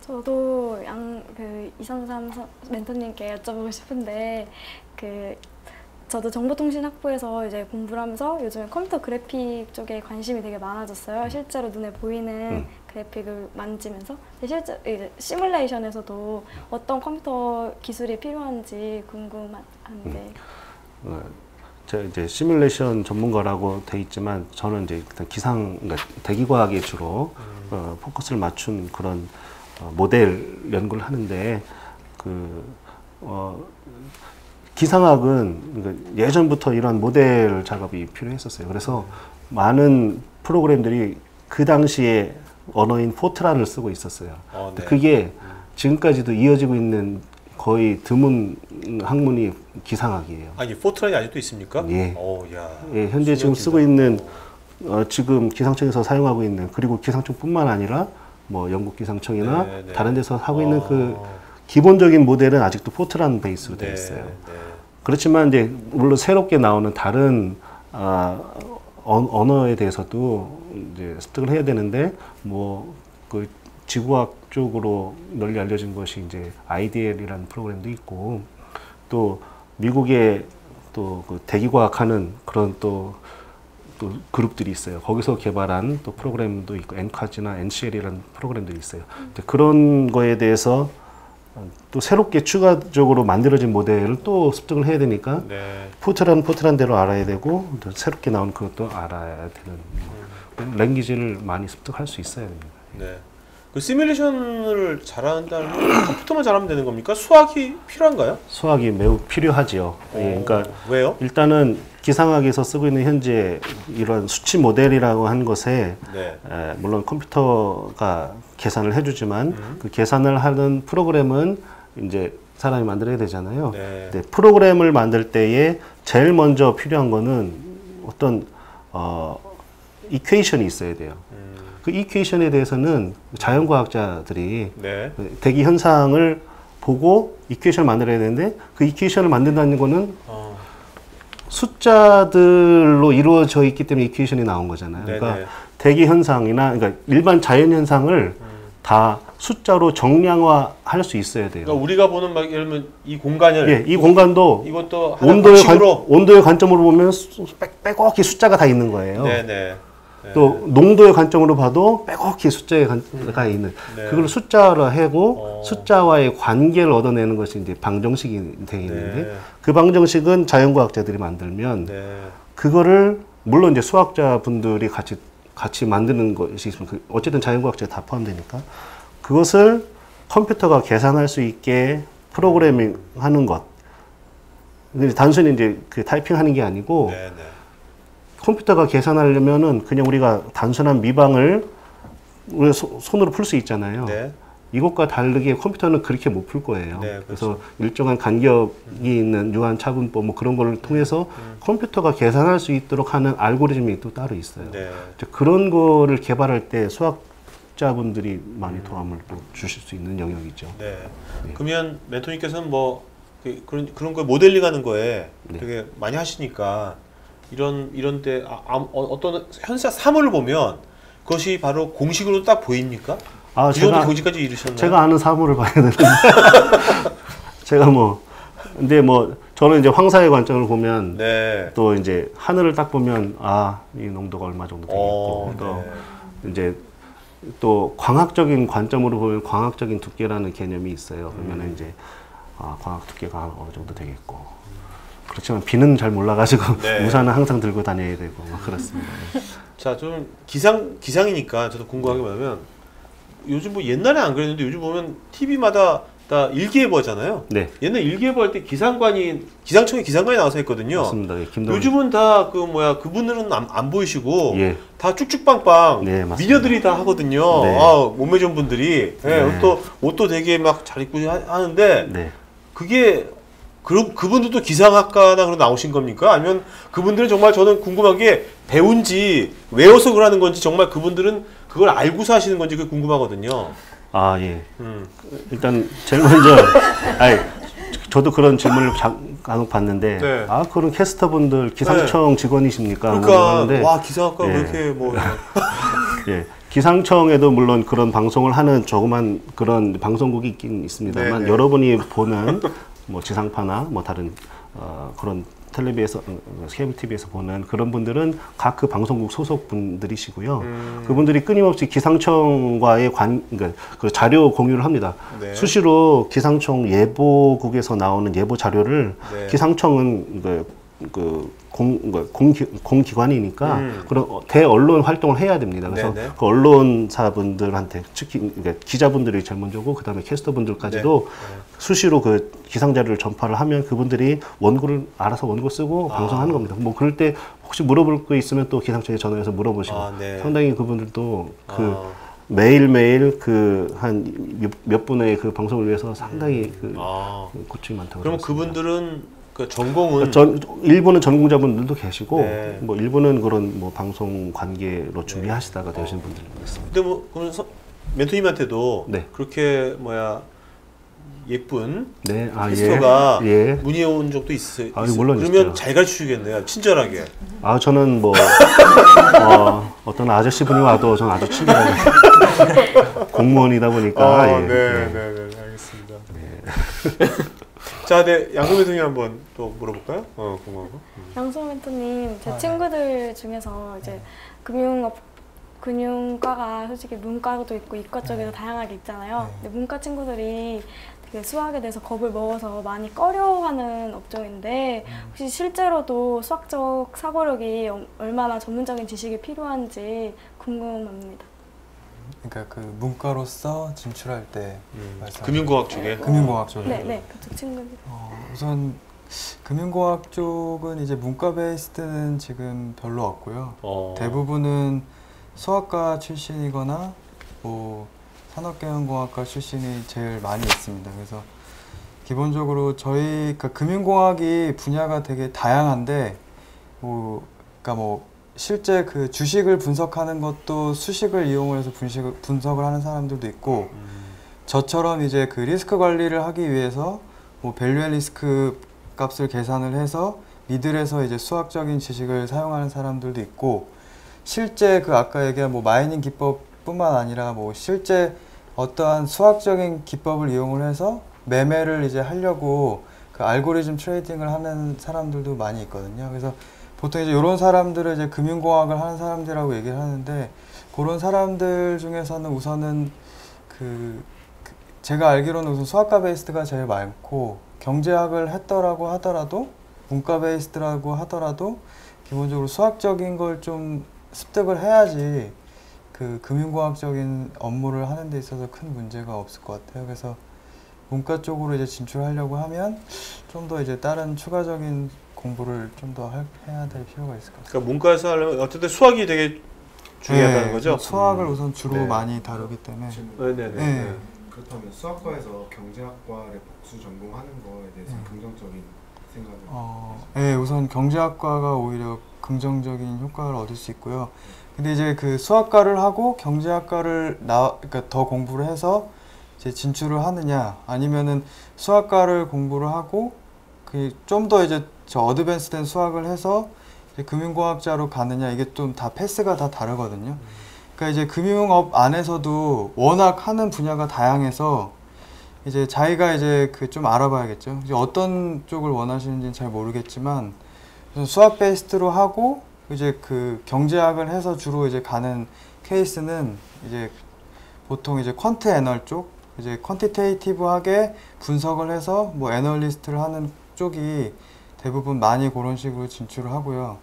저도 이상삼 멘토님께 여쭤보고 싶은데 저도 정보통신학부에서 이제 공부를 하면서 요즘에 컴퓨터 그래픽 쪽에 관심이 되게 많아졌어요. 실제로 눈에 보이는 그래픽을 만지면서 실제 이제 시뮬레이션에서도 어떤 컴퓨터 기술이 필요한지 궁금한데. 제가 이제 시뮬레이션 전문가라고 돼 있지만 저는 이제 그러니까 대기과학에 주로 포커스를 맞춘 그런 모델 연구를 하는데 기상학은 그러니까 예전부터 이런 모델 작업이 필요했었어요. 그래서 많은 프로그램들이 그 당시에 언어인 포트란을 쓰고 있었어요. 네. 그게 지금까지도 이어지고 있는 거의 드문 학문이 기상학이에요. 아니 포트란이 아직도 있습니까? 예. 야. 예, 현재 지금 쓰고 있는 지금 기상청에서 사용하고 있는 그리고 기상청뿐만 아니라 뭐 영국 기상청이나 다른 데서 하고 있는 그 기본적인 모델은 아직도 포트란 베이스로 되어 있어요. 그렇지만 이제 물론 새롭게 나오는 다른 언어에 대해서도 이제 습득을 해야 되는데 뭐 그 지구학 쪽으로 널리 알려진 것이 이제 IDL이라는 프로그램도 있고 또 미국의 또 그 대기과학하는 그런 또 그룹들이 있어요. 거기서 개발한 또 프로그램도 있고 엔카지나 NCL이라는 프로그램들이 있어요. 근데 그런 거에 대해서 또 새롭게 추가적으로 만들어진 모델을 또 습득을 해야 되니까 네. 포트란 대로 알아야 되고 또 새롭게 나온 그것도 알아야 되는 랭귀지를 많이 습득할 수 있어야 됩니다. 네. 그 시뮬레이션을 잘한다는 건 컴퓨터만 잘하면 되는 겁니까? 수학이 필요한가요? 수학이 매우 필요하지요. 예, 그러니까 왜요? 일단은 기상학에서 쓰고 있는 현재 이런 수치 모델이라고 한 것에 네. 물론 컴퓨터가 계산을 해주지만 그 계산을 하는 프로그램은 이제 사람이 만들어야 되잖아요. 네. 근데 프로그램을 만들 때에 제일 먼저 필요한 거는 어떤 이퀘이션이 있어야 돼요. 그 이퀘이션에 대해서는 자연과학자들이 네. 대기 현상을 보고 이퀘이션을 만들어야 되는데 그 이퀘이션을 만든다는 거는 숫자들로 이루어져 있기 때문에 이퀘이션이 나온 거잖아요. 네네. 그러니까 대기 현상이나 그러니까 일반 자연 현상을 다 숫자로 정량화할 수 있어야 돼요. 그러니까 우리가 보는 막 예를 들면 이 공간을 예, 이 공간도 이것도 하나의 방식으로 온도의 관점으로 보면 빼곡히 숫자가 다 있는 거예요. 네네. 또 농도의 관점으로 봐도 빼곡히 숫자가 있는 네. 그걸 숫자로 하고 숫자와의 관계를 얻어내는 것이 이제 방정식이 되어 있는데 네. 그 방정식은 자연과학자들이 만들면 네. 그거를 물론 이제 수학자분들이 같이 만드는 것이 있으면 어쨌든 자연과학자가 다 포함되니까 그것을 컴퓨터가 계산할 수 있게 프로그래밍 하는 것. 근데 단순히 이제 그 타이핑하는 게 아니고 네네. 컴퓨터가 계산하려면은 그냥 우리가 단순한 미방을 우리가 손으로 풀 수 있잖아요. 네. 이것과 다르게 컴퓨터는 그렇게 못 풀 거예요. 네, 그래서 일정한 간격이 있는 유한 차분법 뭐 그런 거를 통해서 컴퓨터가 계산할 수 있도록 하는 알고리즘이 또 따로 있어요. 네. 그런 거를 개발할 때 수학자분들이 많이 도움을 또 주실 수 있는 영역이죠. 네. 그러면 멘토님께서는 뭐 그런 거 모델링하는 거에 네. 되게 많이 하시니까 이런 때 어떤 현사 사물을 보면 그것이 바로 공식으로 딱 보입니까? 아, 그 정도 공식까지 이르셨나요? 제가 아는 사물을 봐야 되는데 제가 근데 저는 이제 황사의 관점을 보면 네. 또 이제 하늘을 딱 보면 이 농도가 얼마 정도 되겠고 또 네. 이제 또 광학적인 관점으로 보면 광학적인 두께라는 개념이 있어요. 그러면 이제 광학 두께가 어느 정도 되겠고 그렇지만 비는 잘 몰라가지고 네. 우산은 항상 들고 다녀야 되고 그렇습니다. 자, 좀 기상이니까 저도 궁금한 게 뭐냐면 요즘 뭐 옛날에 안 그랬는데 요즘 보면 TV마다 다 일기예보 하잖아요. 네. 옛날 일기예보 할 때 기상청에 기상관이 나와서 했거든요. 맞습니다. 예, 김동현. 요즘은 다 그분들은 안 보이시고 예. 다 쭉쭉빵빵 네, 맞습니다. 미녀들이 다 하거든요. 네. 몸매 좋은 분들이 네. 옷도 되게 막 잘 입고 하는데 네. 그게 그분들도 기상학과나 그런 나오신 겁니까? 아니면 그분들은 정말 저는 궁금한 게 배운지 외워서 그러는 건지 정말 그분들은 그걸 알고서 하시는 건지 그게 궁금하거든요. 예. 일단 제일 먼저 저도 그런 질문을 간혹 받는데 네. 그런 캐스터분들 기상청 직원이십니까? 그러니까 하는데, 와 기상학과 왜 예. 이렇게 뭐 예. 기상청에도 물론 그런 방송을 하는 조그만 그런 방송국이 있긴 있습니다만 네네. 여러분이 보는 뭐 지상파나 뭐 다른 그런 텔레비에서 케이블 TV에서 보는 그런 분들은 각 그 방송국 소속 분들이시고요. 그분들이 끊임없이 기상청과의 그러니까 그 자료 공유를 합니다. 네. 수시로 기상청 예보국에서 나오는 예보 자료를 네. 기상청은 공기관이니까 그런 대언론 활동을 해야 됩니다. 그래서 네네. 그 언론사분들한테 특히 그러니까 기자분들이 제일 먼저고 그다음에 캐스터분들까지도 수시로 그 기상 자료를 전파를 하면 그분들이 알아서 원고 쓰고 방송하는 겁니다. 뭐 그럴 때 혹시 물어볼 거 있으면 또 기상청에 전화해서 물어보시고 네. 상당히 그분들도 매일매일 한 몇 분의 그 방송을 위해서 상당히 고충이 많다고. 그러면 들었습니다. 그분들은 그 전공은 일부는 전공자분들도 계시고 네. 뭐 일부는 그런 뭐 방송 관계로 준비하시다가 되신 분들도 있습니다. 근데 뭐 그러면 멘토님한테도 네. 그렇게 예쁜 네, 캐스터가 예. 문의 온 적도 있어요. 물론 그러면 있죠. 잘 가르치시겠네요. 친절하게. 저는 어떤 아저씨 분이 와도 저는 아주 친절하게 공무원이다 보니까 네, 알겠습니다. 자, 네, 양소민 선생님 한번 또 물어볼까요? 궁금한 거. 양소 멘토님, 제 네. 친구들 중에서 이제 금융과가 솔직히 문과도 있고 이과 쪽에도 다양하게 있잖아요. 네. 근데 문과 친구들이 되게 수학에 대해서 겁을 먹어서 많이 꺼려하는 업종인데 혹시 실제로도 수학적 사고력이 얼마나 전문적인 지식이 필요한지 궁금합니다. 그러니까 그 문과로서 진출할 때 말씀. 금융공학 쪽에. 금융공학 쪽에. 네, 그쪽 친구들. 우선 금융공학 쪽은 이제 문과 베이스는 지금 별로 없고요. 대부분은 수학과 출신이거나 뭐 산업경영공학과 출신이 제일 많이 있습니다. 그래서 기본적으로 저희 그러니까 금융공학이 분야가 되게 다양한데 그러니까 실제 그 주식을 분석하는 것도 수식을 이용해서 분석을 하는 사람들도 있고 저처럼 이제 그 리스크 관리를 하기 위해서 뭐 밸류 앤 리스크 값을 계산을 해서 미들에서 이제 수학적인 지식을 사용하는 사람들도 있고 실제 그 아까 얘기한 뭐 마이닝 기법뿐만 아니라 뭐 실제 어떠한 수학적인 기법을 이용을 해서 매매를 이제 하려고 그 알고리즘 트레이딩을 하는 사람들도 많이 있거든요. 그래서 보통 이제 이런 사람들을 이제 금융공학을 하는 사람들이라고 얘기를 하는데 그런 사람들 중에서는 우선은 제가 알기로는 우선 수학과 베이스가 제일 많고 경제학을 했더라고 하더라도 문과 베이스라고 하더라도 기본적으로 수학적인 걸 좀 습득을 해야지 그 금융공학적인 업무를 하는 데 있어서 큰 문제가 없을 것 같아요. 그래서 문과 쪽으로 이제 진출하려고 하면 좀 더 이제 다른 추가적인 공부를 좀 더 해야 될 필요가 있을 것 같아요. 그러니까 문과에서 하려면 어쨌든 수학이 되게 중요하다는 거죠? 수학을 우선 주로 네. 많이 다루기 때문에. 네네네. 네. 그렇다면 수학과에서 경제학과를 복수 전공하는 거에 대해서 긍정적인 생각을 네, 우선 경제학과가 오히려 긍정적인 효과를 얻을 수 있고요. 근데 이제 그 수학과를 하고 경제학과를 그러니까 더 공부를 해서 이제 진출을 하느냐, 아니면은 수학과를 공부를 하고 그 좀 더 이제 저 어드밴스된 수학을 해서 이제 금융공학자로 가느냐, 이게 좀 다 패스가 다 다르거든요. 그러니까 이제 금융업 안에서도 워낙 하는 분야가 다양해서 이제 자기가 이제 그 좀 알아봐야겠죠. 이제 어떤 쪽을 원하시는지는 잘 모르겠지만 수학 베이스로 하고 이제 그 경제학을 해서 주로 이제 가는 케이스는 이제 보통 이제 퀀트 애널 쪽, 이제 퀀티테이티브하게 분석을 해서 뭐 애널리스트를 하는 쪽이 대부분 많이 그런 식으로 진출을 하고요.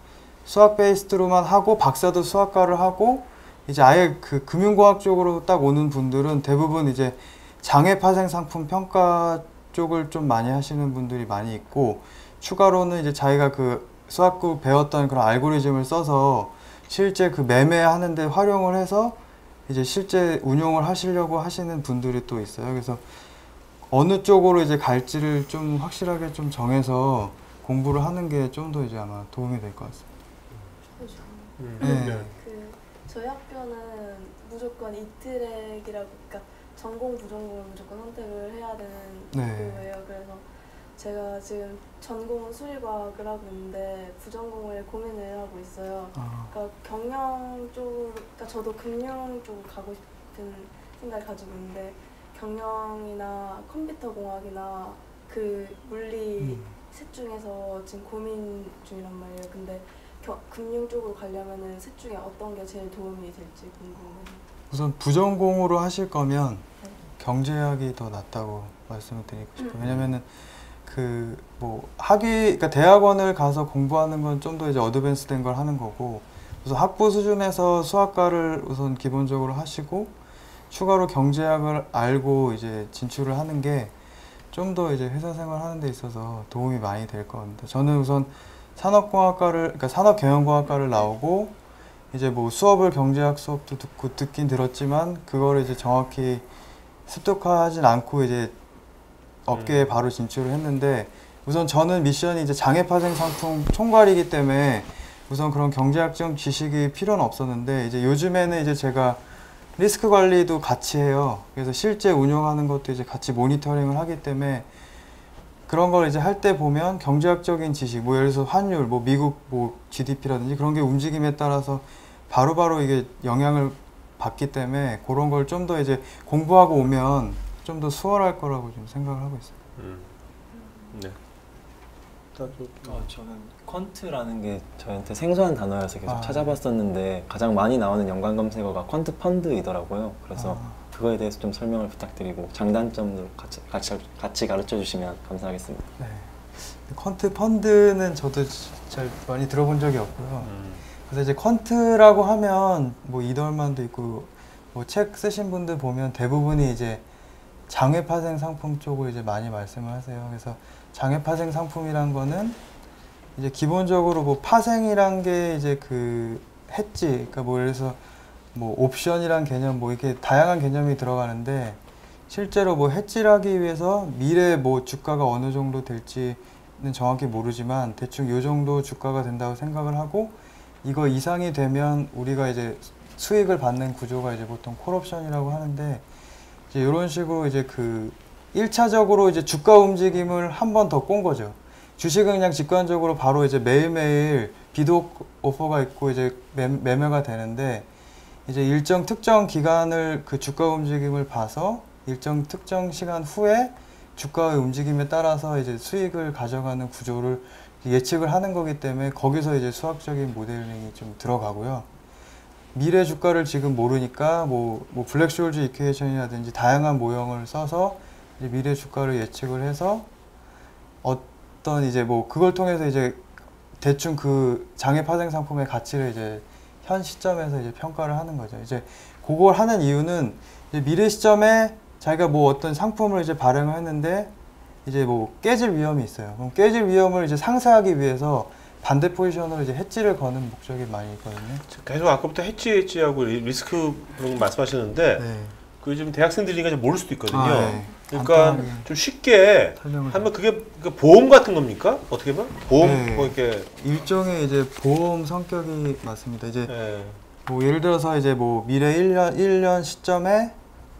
수학 베이스로만 하고 박사도 수학과를 하고 이제 아예 그 금융공학 쪽으로 딱 오는 분들은 대부분 이제 장외 파생 상품 평가 쪽을 좀 많이 하시는 분들이 많이 있고, 추가로는 이제 자기가 그 수학교 배웠던 그런 알고리즘을 써서 실제 그 매매하는데 활용을 해서 이제 실제 운용을 하시려고 하시는 분들이 또 있어요. 그래서 어느 쪽으로 이제 갈지를 좀 확실하게 좀 정해서 공부를 하는 게 좀 더 이제 아마 도움이 될 것 같습니다. 네. 저희 학교는 무조건 이트랙이라고, 그러니까 전공 부전공을 무조건 선택을 해야 되는 학교예요. 그래서 제가 지금 전공은 수리과학을 하고 있는데 부전공을 고민을 하고 있어요. 그러니까 경영 쪽으로, 그러니까 저도 금융 쪽으로 가고 싶은 생각을 가지고 있는데 경영이나 컴퓨터 공학이나 그 물리 셋 중에서 지금 고민 중이란 말이에요. 근데 금융 쪽으로 가려면은 셋 중에 어떤 게 제일 도움이 될지 궁금해요. 우선 부전공으로 하실 거면 경제학이 더 낫다고 말씀을 드리고 싶어요. 왜냐면은 그 뭐 그러니까 대학원을 가서 공부하는 건 좀 더 이제 어드밴스된 걸 하는 거고, 우선 학부 수준에서 수학과를 우선 기본적으로 하시고 추가로 경제학을 알고 이제 진출을 하는 게 좀 더 이제 회사 생활 하는 데 있어서 도움이 많이 될 겁니다. 저는 우선 그러니까 산업경영공학과를 나오고 이제 뭐 수업을 경제학 수업도 듣긴 들었지만 그거를 이제 정확히 습득하진 않고 이제 업계에 바로 진출을 했는데, 우선 저는 미션이 이제 장외파생 상품 총괄이기 때문에 우선 그런 경제학적 지식이 필요는 없었는데, 이제 요즘에는 이제 제가 리스크 관리도 같이 해요. 그래서 실제 운영하는 것도 이제 같이 모니터링을 하기 때문에 그런 걸 이제 할 때 보면 경제학적인 지식, 뭐 예를 들어서 환율, 뭐 미국 뭐 GDP라든지 그런 게 움직임에 따라서 바로바로 이게 영향을 받기 때문에 그런 걸 좀 더 이제 공부하고 오면 좀 더 수월할 거라고 좀 생각을 하고 있습니다. 네. 저는 퀀트라는 게 저한테 생소한 단어여서 계속 찾아봤었는데 가장 많이 나오는 연관 검색어가 퀀트 펀드이더라고요. 그래서 그거에 대해서 좀 설명을 부탁드리고 장단점도 같이 가르쳐 주시면 감사하겠습니다. 네. 퀀트 펀드는 저도 잘 많이 들어본 적이 없고요. 그래서 이제 퀀트라고 하면 뭐 이덜만도 있고 뭐 책 쓰신 분들 보면 대부분이 이제 장외 파생 상품 쪽을 이제 많이 말씀을 하세요. 그래서 장외 파생 상품이란 거는 이제 기본적으로 뭐 파생이란 게 이제 그 해지, 그러니까 뭐 예를 들어서 뭐 옵션이란 개념 뭐 이렇게 다양한 개념이 들어가는데 실제로 뭐 해지를 하기 위해서 미래 뭐 주가가 어느 정도 될지는 정확히 모르지만 대충 요 정도 주가가 된다고 생각을 하고 이거 이상이 되면 우리가 이제 수익을 받는 구조가 이제 보통 콜옵션이라고 하는데 이제 이런 식으로 이제 그 1차적으로 이제 주가 움직임을 한 번 더 꼰 거죠. 주식은 그냥 직관적으로 바로 이제 매일매일 비드 오퍼가 있고 이제 매매가 되는데 이제 일정 특정 기간을 그 주가 움직임을 봐서 일정 특정 시간 후에 주가의 움직임에 따라서 이제 수익을 가져가는 구조를 예측을 하는 거기 때문에 거기서 이제 수학적인 모델링이 좀 들어가고요. 미래 주가를 지금 모르니까 뭐 블랙쇼울즈 이퀘이션이라든지 다양한 모형을 써서 이제 미래 주가를 예측을 해서 어떤 이제 뭐 그걸 통해서 이제 대충 그 장외 파생 상품의 가치를 이제 현 시점에서 이제 평가를 하는 거죠. 이제 그걸 하는 이유는 이제 미래 시점에 자기가 뭐 어떤 상품을 이제 발행을 했는데 이제 뭐 깨질 위험이 있어요. 그럼 깨질 위험을 이제 상쇄하기 위해서 반대 포지션으로 이제 해지를 거는 목적이 많이 있거든요. 계속 아까부터 해지하고 리스크 그런 거 말씀하시는데 네. 그 지금 대학생들이니까 좀 모를 수도 있거든요. 네. 그러니까 간단하게 좀 쉽게 하면 그게 보험 같은 겁니까? 어떻게 보면 보험 네. 뭐 이렇게 일종의 이제 보험 성격이 맞습니다. 이제 네. 뭐 예를 들어서 이제 뭐 미래 1년 시점에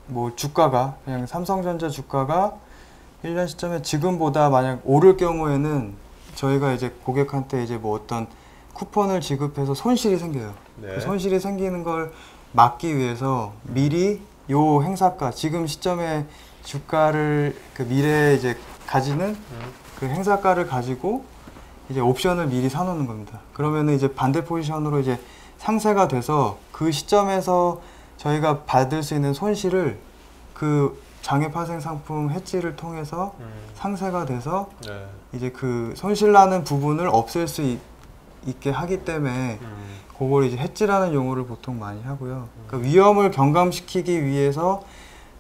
뭐 주가가 그냥 삼성전자 주가가 1년 시점에 지금보다 만약 오를 경우에는 저희가 이제 고객한테 이제 뭐 어떤 쿠폰을 지급해서 손실이 생겨요. 네. 그 손실이 생기는 걸 막기 위해서 미리 요 행사가 지금 시점에 주가를 그 미래에 이제 가지는 그 행사가를 가지고 이제 옵션을 미리 사놓는 겁니다. 그러면은 이제 반대 포지션으로 이제 상쇄가 돼서 그 시점에서 저희가 받을 수 있는 손실을 그 장외 파생 상품 해지를 통해서 상쇄가 돼서 네. 이제 그 손실나는 부분을 없앨 수 있게 하기 때문에 그걸 이제 해지라는 용어를 보통 많이 하고요. 그러니까 위험을 경감시키기 위해서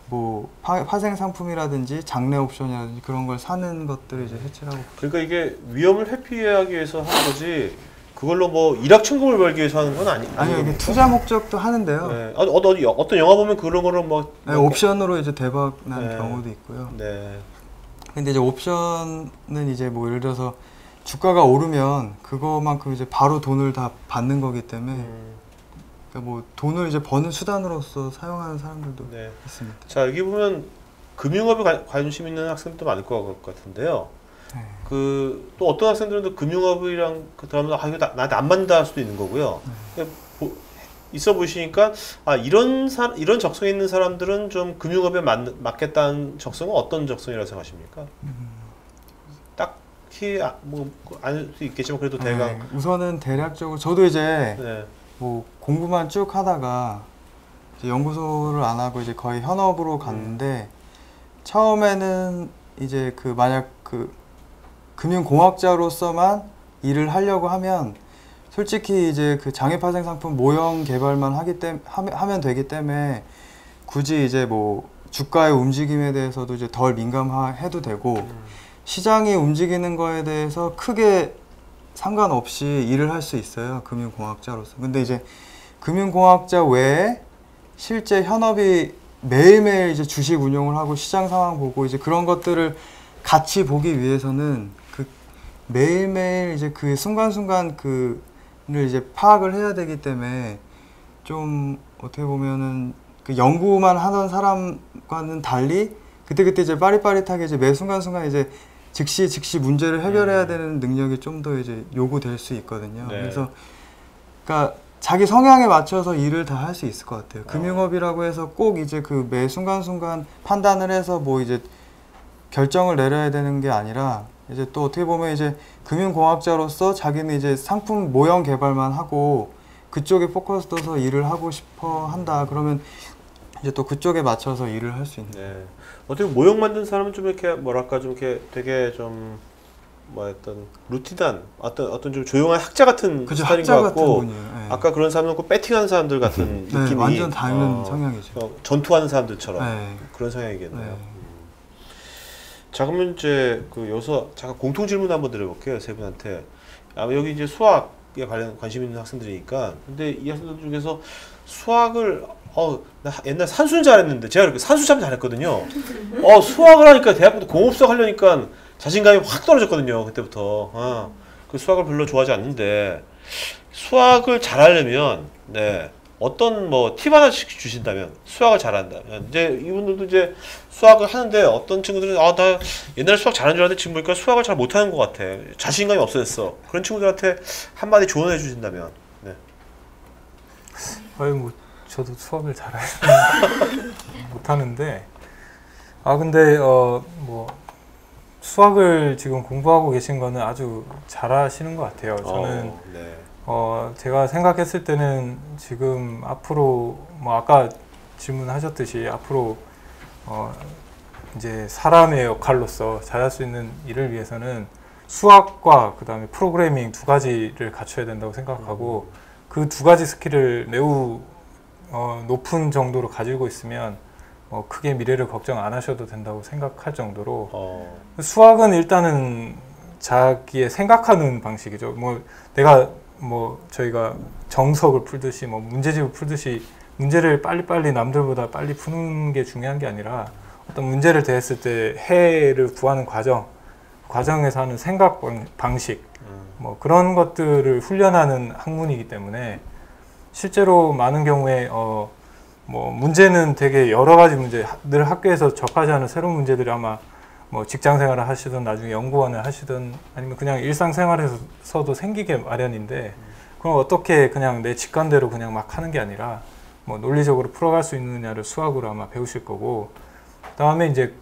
뭐 파생 상품이라든지 장내 옵션이라든지 그런 걸 사는 것들을 이제 해지라고. 그러니까 이게 위험을 회피하기 위해서 하는 거지 그걸로 뭐 일확천금을 벌기 위해서 하는 건 아니요. 이게 투자 목적도 하는데요. 네. 어떤 영화 보면 그런 거는 뭐 네, 옵션으로 이제 대박 난 네. 경우도 있고요. 네. 근데 이제 옵션은 이제 뭐 예를 들어서 주가가 오르면 그거만큼 이제 바로 돈을 다 받는 거기 때문에 그러니까 뭐 돈을 이제 버는 수단으로서 사용하는 사람들도 네. 있습니다. 자 여기 보면 금융업에 관심 있는 학생들도 많을 것 같은데요. 네. 그 또 어떤 학생들은 또 금융업이랑 그 다음에 이거 나한테 안 맞는다 할 수도 있는 거고요. 있어 보시니까 이런 적성이 있는 사람들은 좀 금융업에 맞겠다는 적성은 어떤 적성이라고 생각하십니까? 딱히 뭐 알 수 있겠지만 그래도 대강 네, 우선은 대략적으로 저도 이제 네. 뭐 공부만 쭉 하다가 이제 연구소를 안 하고 이제 거의 현업으로 갔는데 처음에는 이제 그 만약 그 금융공학자로서만 일을 하려고 하면 솔직히 이제 그 장외 파생 상품 모형 개발만 하면 되기 때문에 굳이 이제 뭐 주가의 움직임에 대해서도 이제 덜 민감해도 되고 시장이 움직이는 거에 대해서 크게 상관없이 일을 할 수 있어요. 금융공학자로서. 근데 이제 금융공학자 외에 실제 현업이 매일매일 이제 주식 운용을 하고 시장 상황 보고 이제 그런 것들을 같이 보기 위해서는 그 매일매일 이제 그 순간순간 그를 이제 파악을 해야 되기 때문에 좀 어떻게 보면은 그 연구만 하던 사람과는 달리 그때그때 이제 빠릿빠릿하게 이제 매 순간순간 이제 즉시 문제를 해결해야 되는 능력이 좀 더 이제 요구될 수 있거든요. 네. 그래서 그러니까 자기 성향에 맞춰서 일을 다 할 수 있을 것 같아요. 금융업이라고 해서 꼭 이제 그 매 순간순간 판단을 해서 뭐 이제 결정을 내려야 되는 게 아니라 이제 또 어떻게 보면 이제 금융공학자로서 자기는 이제 상품 모형 개발만 하고 그쪽에 포커스 둬서 일을 하고 싶어 한다. 그러면 이제 또 그쪽에 맞춰서 일을 할 수 있는. 네. 어떻게 모형 만든 사람은 좀 이렇게 뭐랄까 좀 이렇게 되게 좀 뭐 어떤 루틴한 어떤 좀 조용한 학자 같은 그죠, 스타일인 학자 것 같고 같은 분이에요. 네. 아까 그런 사람은 그 배팅하는 사람들 같은 네, 느낌이 완전 다른 성향이죠. 전투하는 사람들처럼 네. 그런 성향이겠네요. 네. 자, 그러면 이제 그 여기서 잠깐 공통 질문 한번 드려볼게요, 세 분한테. 여기 이제 수학에 관심 있는 학생들이니까. 근데 이 학생들 중에서 수학을 나 옛날 산수는 잘했는데 제가 그렇게 산수 참 잘했거든요. 수학을 하니까 대학부터 공업수학 하려니까 자신감이 확 떨어졌거든요, 그때부터. 그 수학을 별로 좋아하지 않는데 수학을 잘하려면 네. 어떤 뭐 팁 하나씩 주신다면 수학을 잘한다면 이제 이분들도 이제 수학을 하는데 어떤 친구들은 나 옛날에 수학 잘하는 줄 알았는데 지금 보니까 수학을 잘 못하는 것 같아, 자신감이 없어졌어. 그런 친구들한테 한마디 조언해 주신다면. 네. 뭐 저도 수학을 못하는데 근데 뭐 수학을 지금 공부하고 계신 거는 아주 잘하시는 것 같아요. 저는 네. 제가 생각했을 때는 지금 앞으로 뭐 아까 질문하셨듯이 앞으로 이제 사람의 역할로서 잘할 수 있는 일을 위해서는 수학과 그 다음에 프로그래밍 두 가지를 갖춰야 된다고 생각하고 그 두 가지 스킬을 매우 높은 정도로 가지고 있으면 크게 미래를 걱정 안 하셔도 된다고 생각할 정도로 수학은 일단은 자기의 생각하는 방식이죠. 뭐 내가 저희가 정석을 풀듯이 문제집을 풀듯이 문제를 빨리빨리 남들보다 빨리 푸는 게 중요한 게 아니라 어떤 문제를 대했을 때 해를 구하는 과정에서 하는 생각 방식 뭐 그런 것들을 훈련하는 학문이기 때문에 실제로 많은 경우에 뭐 문제는 되게 여러 가지 문제, 늘 학교에서 접하지 않은 새로운 문제들이 아마 뭐 직장 생활을 하시든 나중에 연구원을 하시든 아니면 그냥 일상생활에서도 생기게 마련인데 그럼 어떻게 그냥 내 직관대로 그냥 막 하는 게 아니라 뭐 논리적으로 풀어갈 수 있느냐를 수학으로 아마 배우실 거고, 그다음에 이제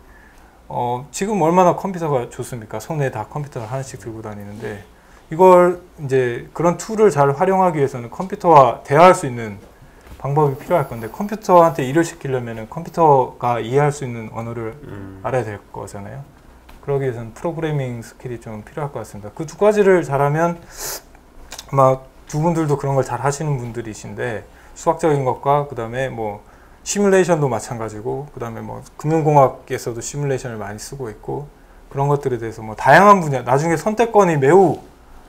지금 얼마나 컴퓨터가 좋습니까? 손에 다 컴퓨터를 하나씩 들고 다니는데 이걸 이제 그런 툴을 잘 활용하기 위해서는 컴퓨터와 대화할 수 있는 방법이 필요할 건데 컴퓨터한테 일을 시키려면 컴퓨터가 이해할 수 있는 언어를 알아야 될 거잖아요. 그러기 위해서는 프로그래밍 스킬이 좀 필요할 것 같습니다. 그 두 가지를 잘하면 아마 두 분들도 그런 걸 잘 하시는 분들이신데 수학적인 것과 그 다음에 뭐 시뮬레이션도 마찬가지고 그 다음에 뭐 금융공학에서도 시뮬레이션을 많이 쓰고 있고 그런 것들에 대해서 뭐 다양한 분야 나중에 선택권이 매우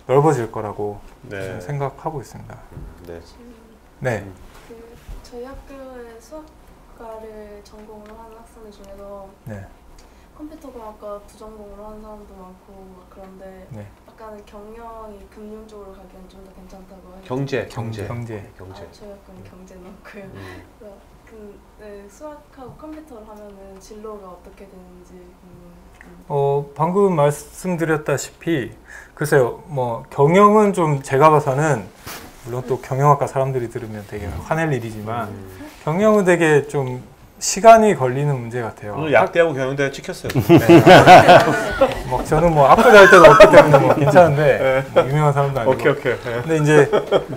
넓어질 거라고 네. 생각하고 있습니다. 네. 네. 저희 학교에 수학과를 전공으로 하는 학생들 중에서 네. 컴퓨터공학과 부전공으로 하는 사람도 많고 그런데 네. 약간은 경영이 금융 쪽으로 가기엔 좀 더 괜찮다고 하죠. 경제. 저희 학교는 경제 넣고요. 근데 수학하고 컴퓨터를 하면은 진로가 어떻게 되는지 방금 말씀드렸다시피 글쎄요, 뭐 경영은 좀 제가 봐서는 물론 또 경영학과 사람들이 들으면 되게 화낼 일이지만 경영은 되게 좀 시간이 걸리는 문제 같아요. 오늘 약대하고 경영대가 찍혔어요. 네. 뭐 저는 뭐 앞으로 할 때도 없기 때문에 뭐 괜찮은데 뭐 유명한 사람도 아니고. 오케이. 근데 이제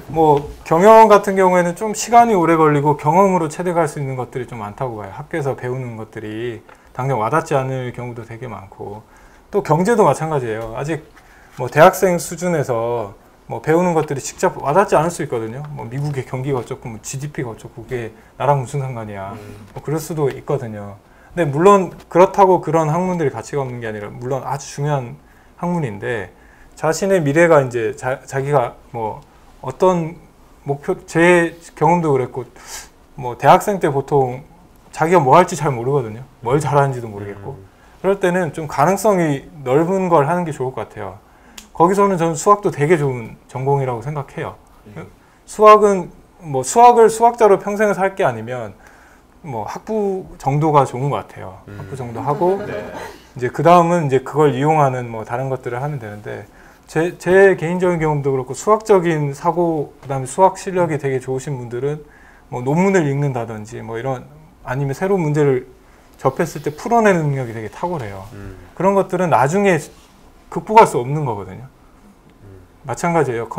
뭐 경영 같은 경우에는 좀 시간이 오래 걸리고 경험으로 체득할 수 있는 것들이 좀 많다고 봐요. 학교에서 배우는 것들이 당장 와닿지 않을 경우도 되게 많고 또 경제도 마찬가지예요. 아직 뭐 대학생 수준에서 뭐 배우는 것들이 직접 와닿지 않을 수 있거든요. 뭐 미국의 경기가 어쩌고 뭐 GDP가 어쩌고 그게 나랑 무슨 상관이야. 뭐 그럴 수도 있거든요. 근데 물론 그렇다고 그런 학문들이 가치가 없는 게 아니라 물론 아주 중요한 학문인데 자신의 미래가 이제 자기가 뭐 어떤 목표, 제 경험도 그랬고 뭐 대학생 때 보통 자기가 뭐 할지 잘 모르거든요. 뭘 잘하는지도 모르겠고 그럴 때는 좀 가능성이 넓은 걸 하는 게 좋을 것 같아요. 거기서는 저는 수학도 되게 좋은 전공이라고 생각해요. 수학은 뭐 수학을 수학자로 평생을 살 게 아니면 뭐 학부 정도가 좋은 것 같아요. 학부 정도 하고 이제 그 다음은 이제 그걸 이용하는 뭐 다른 것들을 하면 되는데 제 개인적인 경험도 그렇고 수학적인 사고 그다음에 수학 실력이 되게 좋으신 분들은 뭐 논문을 읽는다든지 뭐 이런 아니면 새로운 문제를 접했을 때 풀어내는 능력이 되게 탁월해요. 그런 것들은 나중에 극복할 수 없는 거거든요. 마찬가지예요.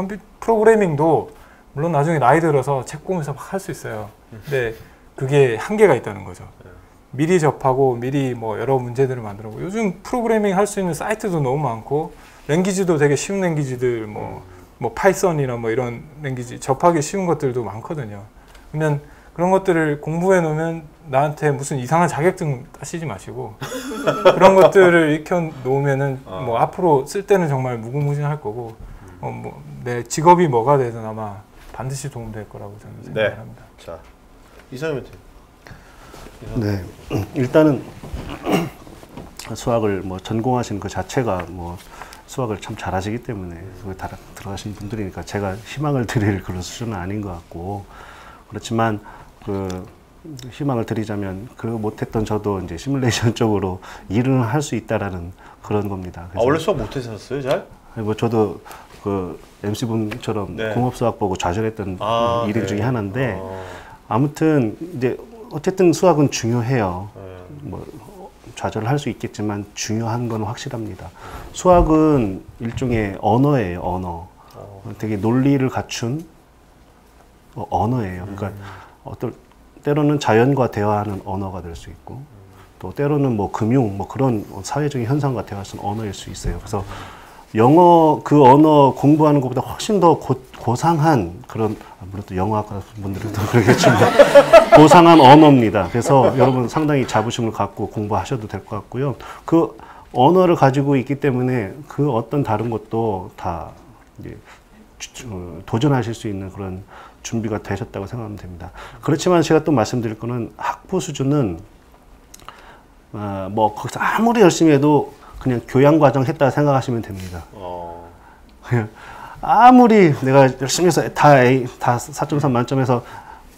프로그래밍도 물론 나중에 나이 들어서 책 보면서 막 할 수 있어요. 근데 그게 한계가 있다는 거죠. 미리 접하고 미리 뭐 여러 문제들을 만들고 요즘 프로그래밍 할 수 있는 사이트도 너무 많고 랭귀지도 되게 쉬운 랭귀지들 뭐 파이썬이나 뭐 이런 랭귀지 접하기 쉬운 것들도 많거든요. 그러면 그런 것들을 공부해 놓으면 나한테 무슨 이상한 자격증 따시지 마시고 그런 것들을 익혀 놓으면은 뭐 앞으로 쓸 때는 정말 무궁무진할 거고 뭐 내 직업이 뭐가 되든 아마 반드시 도움될 거라고 저는 생각합니다. 자, 이상현 네, 일단은 수학을 뭐 전공하시는 그 자체가 뭐 수학을 참 잘하시기 때문에 거기 들어가신 분들이니까 제가 희망을 드릴 그런 수준은 아닌 것 같고 그렇지만 그 희망을 드리자면 그 못했던 저도 이제 시뮬레이션 쪽으로 일을 할 수 있다라는 그런 겁니다. 아, 원래 수학 못하셨어요, 잘? 뭐 저도 그 MC 분처럼 네. 공업 수학 보고 좌절했던 일인 네. 중에 하나인데 아무튼 이제 어쨌든 수학은 중요해요. 뭐 좌절을 할 수 있겠지만 중요한 건 확실합니다. 수학은 일종의 언어예요, 언어. 되게 논리를 갖춘 언어예요. 그러니까 때로는 자연과 대화하는 언어가 될 수 있고 또 때로는 뭐 금융, 뭐 그런 사회적인 현상과 대화할 수 있는 언어일 수 있어요. 그래서 영어 그 언어 공부하는 것보다 훨씬 더 고상한 그런 물론 또 영어학과 분들은 더 그러겠지만 고상한 언어입니다. 그래서 여러분 상당히 자부심을 갖고 공부하셔도 될 것 같고요. 그 언어를 가지고 있기 때문에 그 어떤 다른 것도 다 이제 도전하실 수 있는 그런 준비가 되셨다고 생각하면 됩니다. 그렇지만 제가 또 말씀드릴 거는 학부 수준은 뭐 거기서 아무리 열심히 해도 그냥 교양과정 했다 생각하시면 됩니다. 그냥 아무리 내가 열심히 해서 다 4.3 만점에서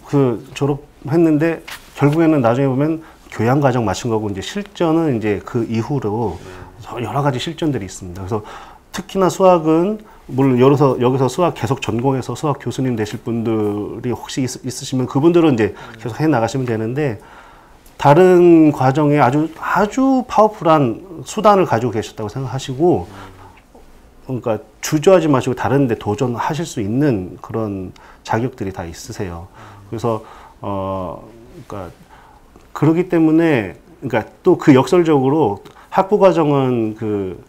그 졸업했는데 결국에는 나중에 보면 교양과정 마친 거고 이제 실전은 이제 그 이후로 여러 가지 실전들이 있습니다. 그래서 특히나 수학은 물론 여기서 수학 계속 전공해서 수학 교수님 되실 분들이 혹시 있으시면 그분들은 이제 계속 해 나가시면 되는데 다른 과정에 아주 파워풀한 수단을 가지고 계셨다고 생각하시고 그러니까 주저하지 마시고 다른 데 도전하실 수 있는 그런 자격들이 다 있으세요. 그래서 그러니까 그렇기 때문에 그러니까 또 그 역설적으로 학부 과정은 그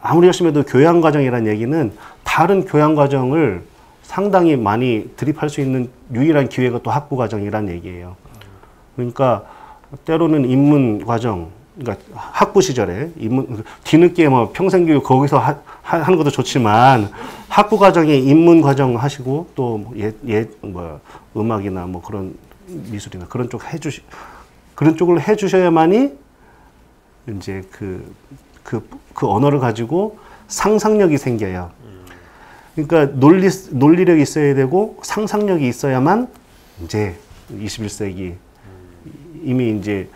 아무리 열심히 해도 교양 과정이라는 얘기는 다른 교양 과정을 상당히 많이 드립할 수 있는 유일한 기회가 또 학부 과정이라는 얘기예요. 그러니까 때로는 입문 과정, 그러니까 학부 시절에 뒤늦게 뭐 평생교육 거기서 하는 것도 좋지만 학부 과정에 입문 과정 하시고 또 뭐 음악이나 뭐 그런 미술이나 그런 쪽을 해주셔야만이 이제 그 언어를 가지고 상상력이 생겨요. 그러니까 논리력이 있어야 되고 상상력이 있어야만 이제 21세기 이미 이제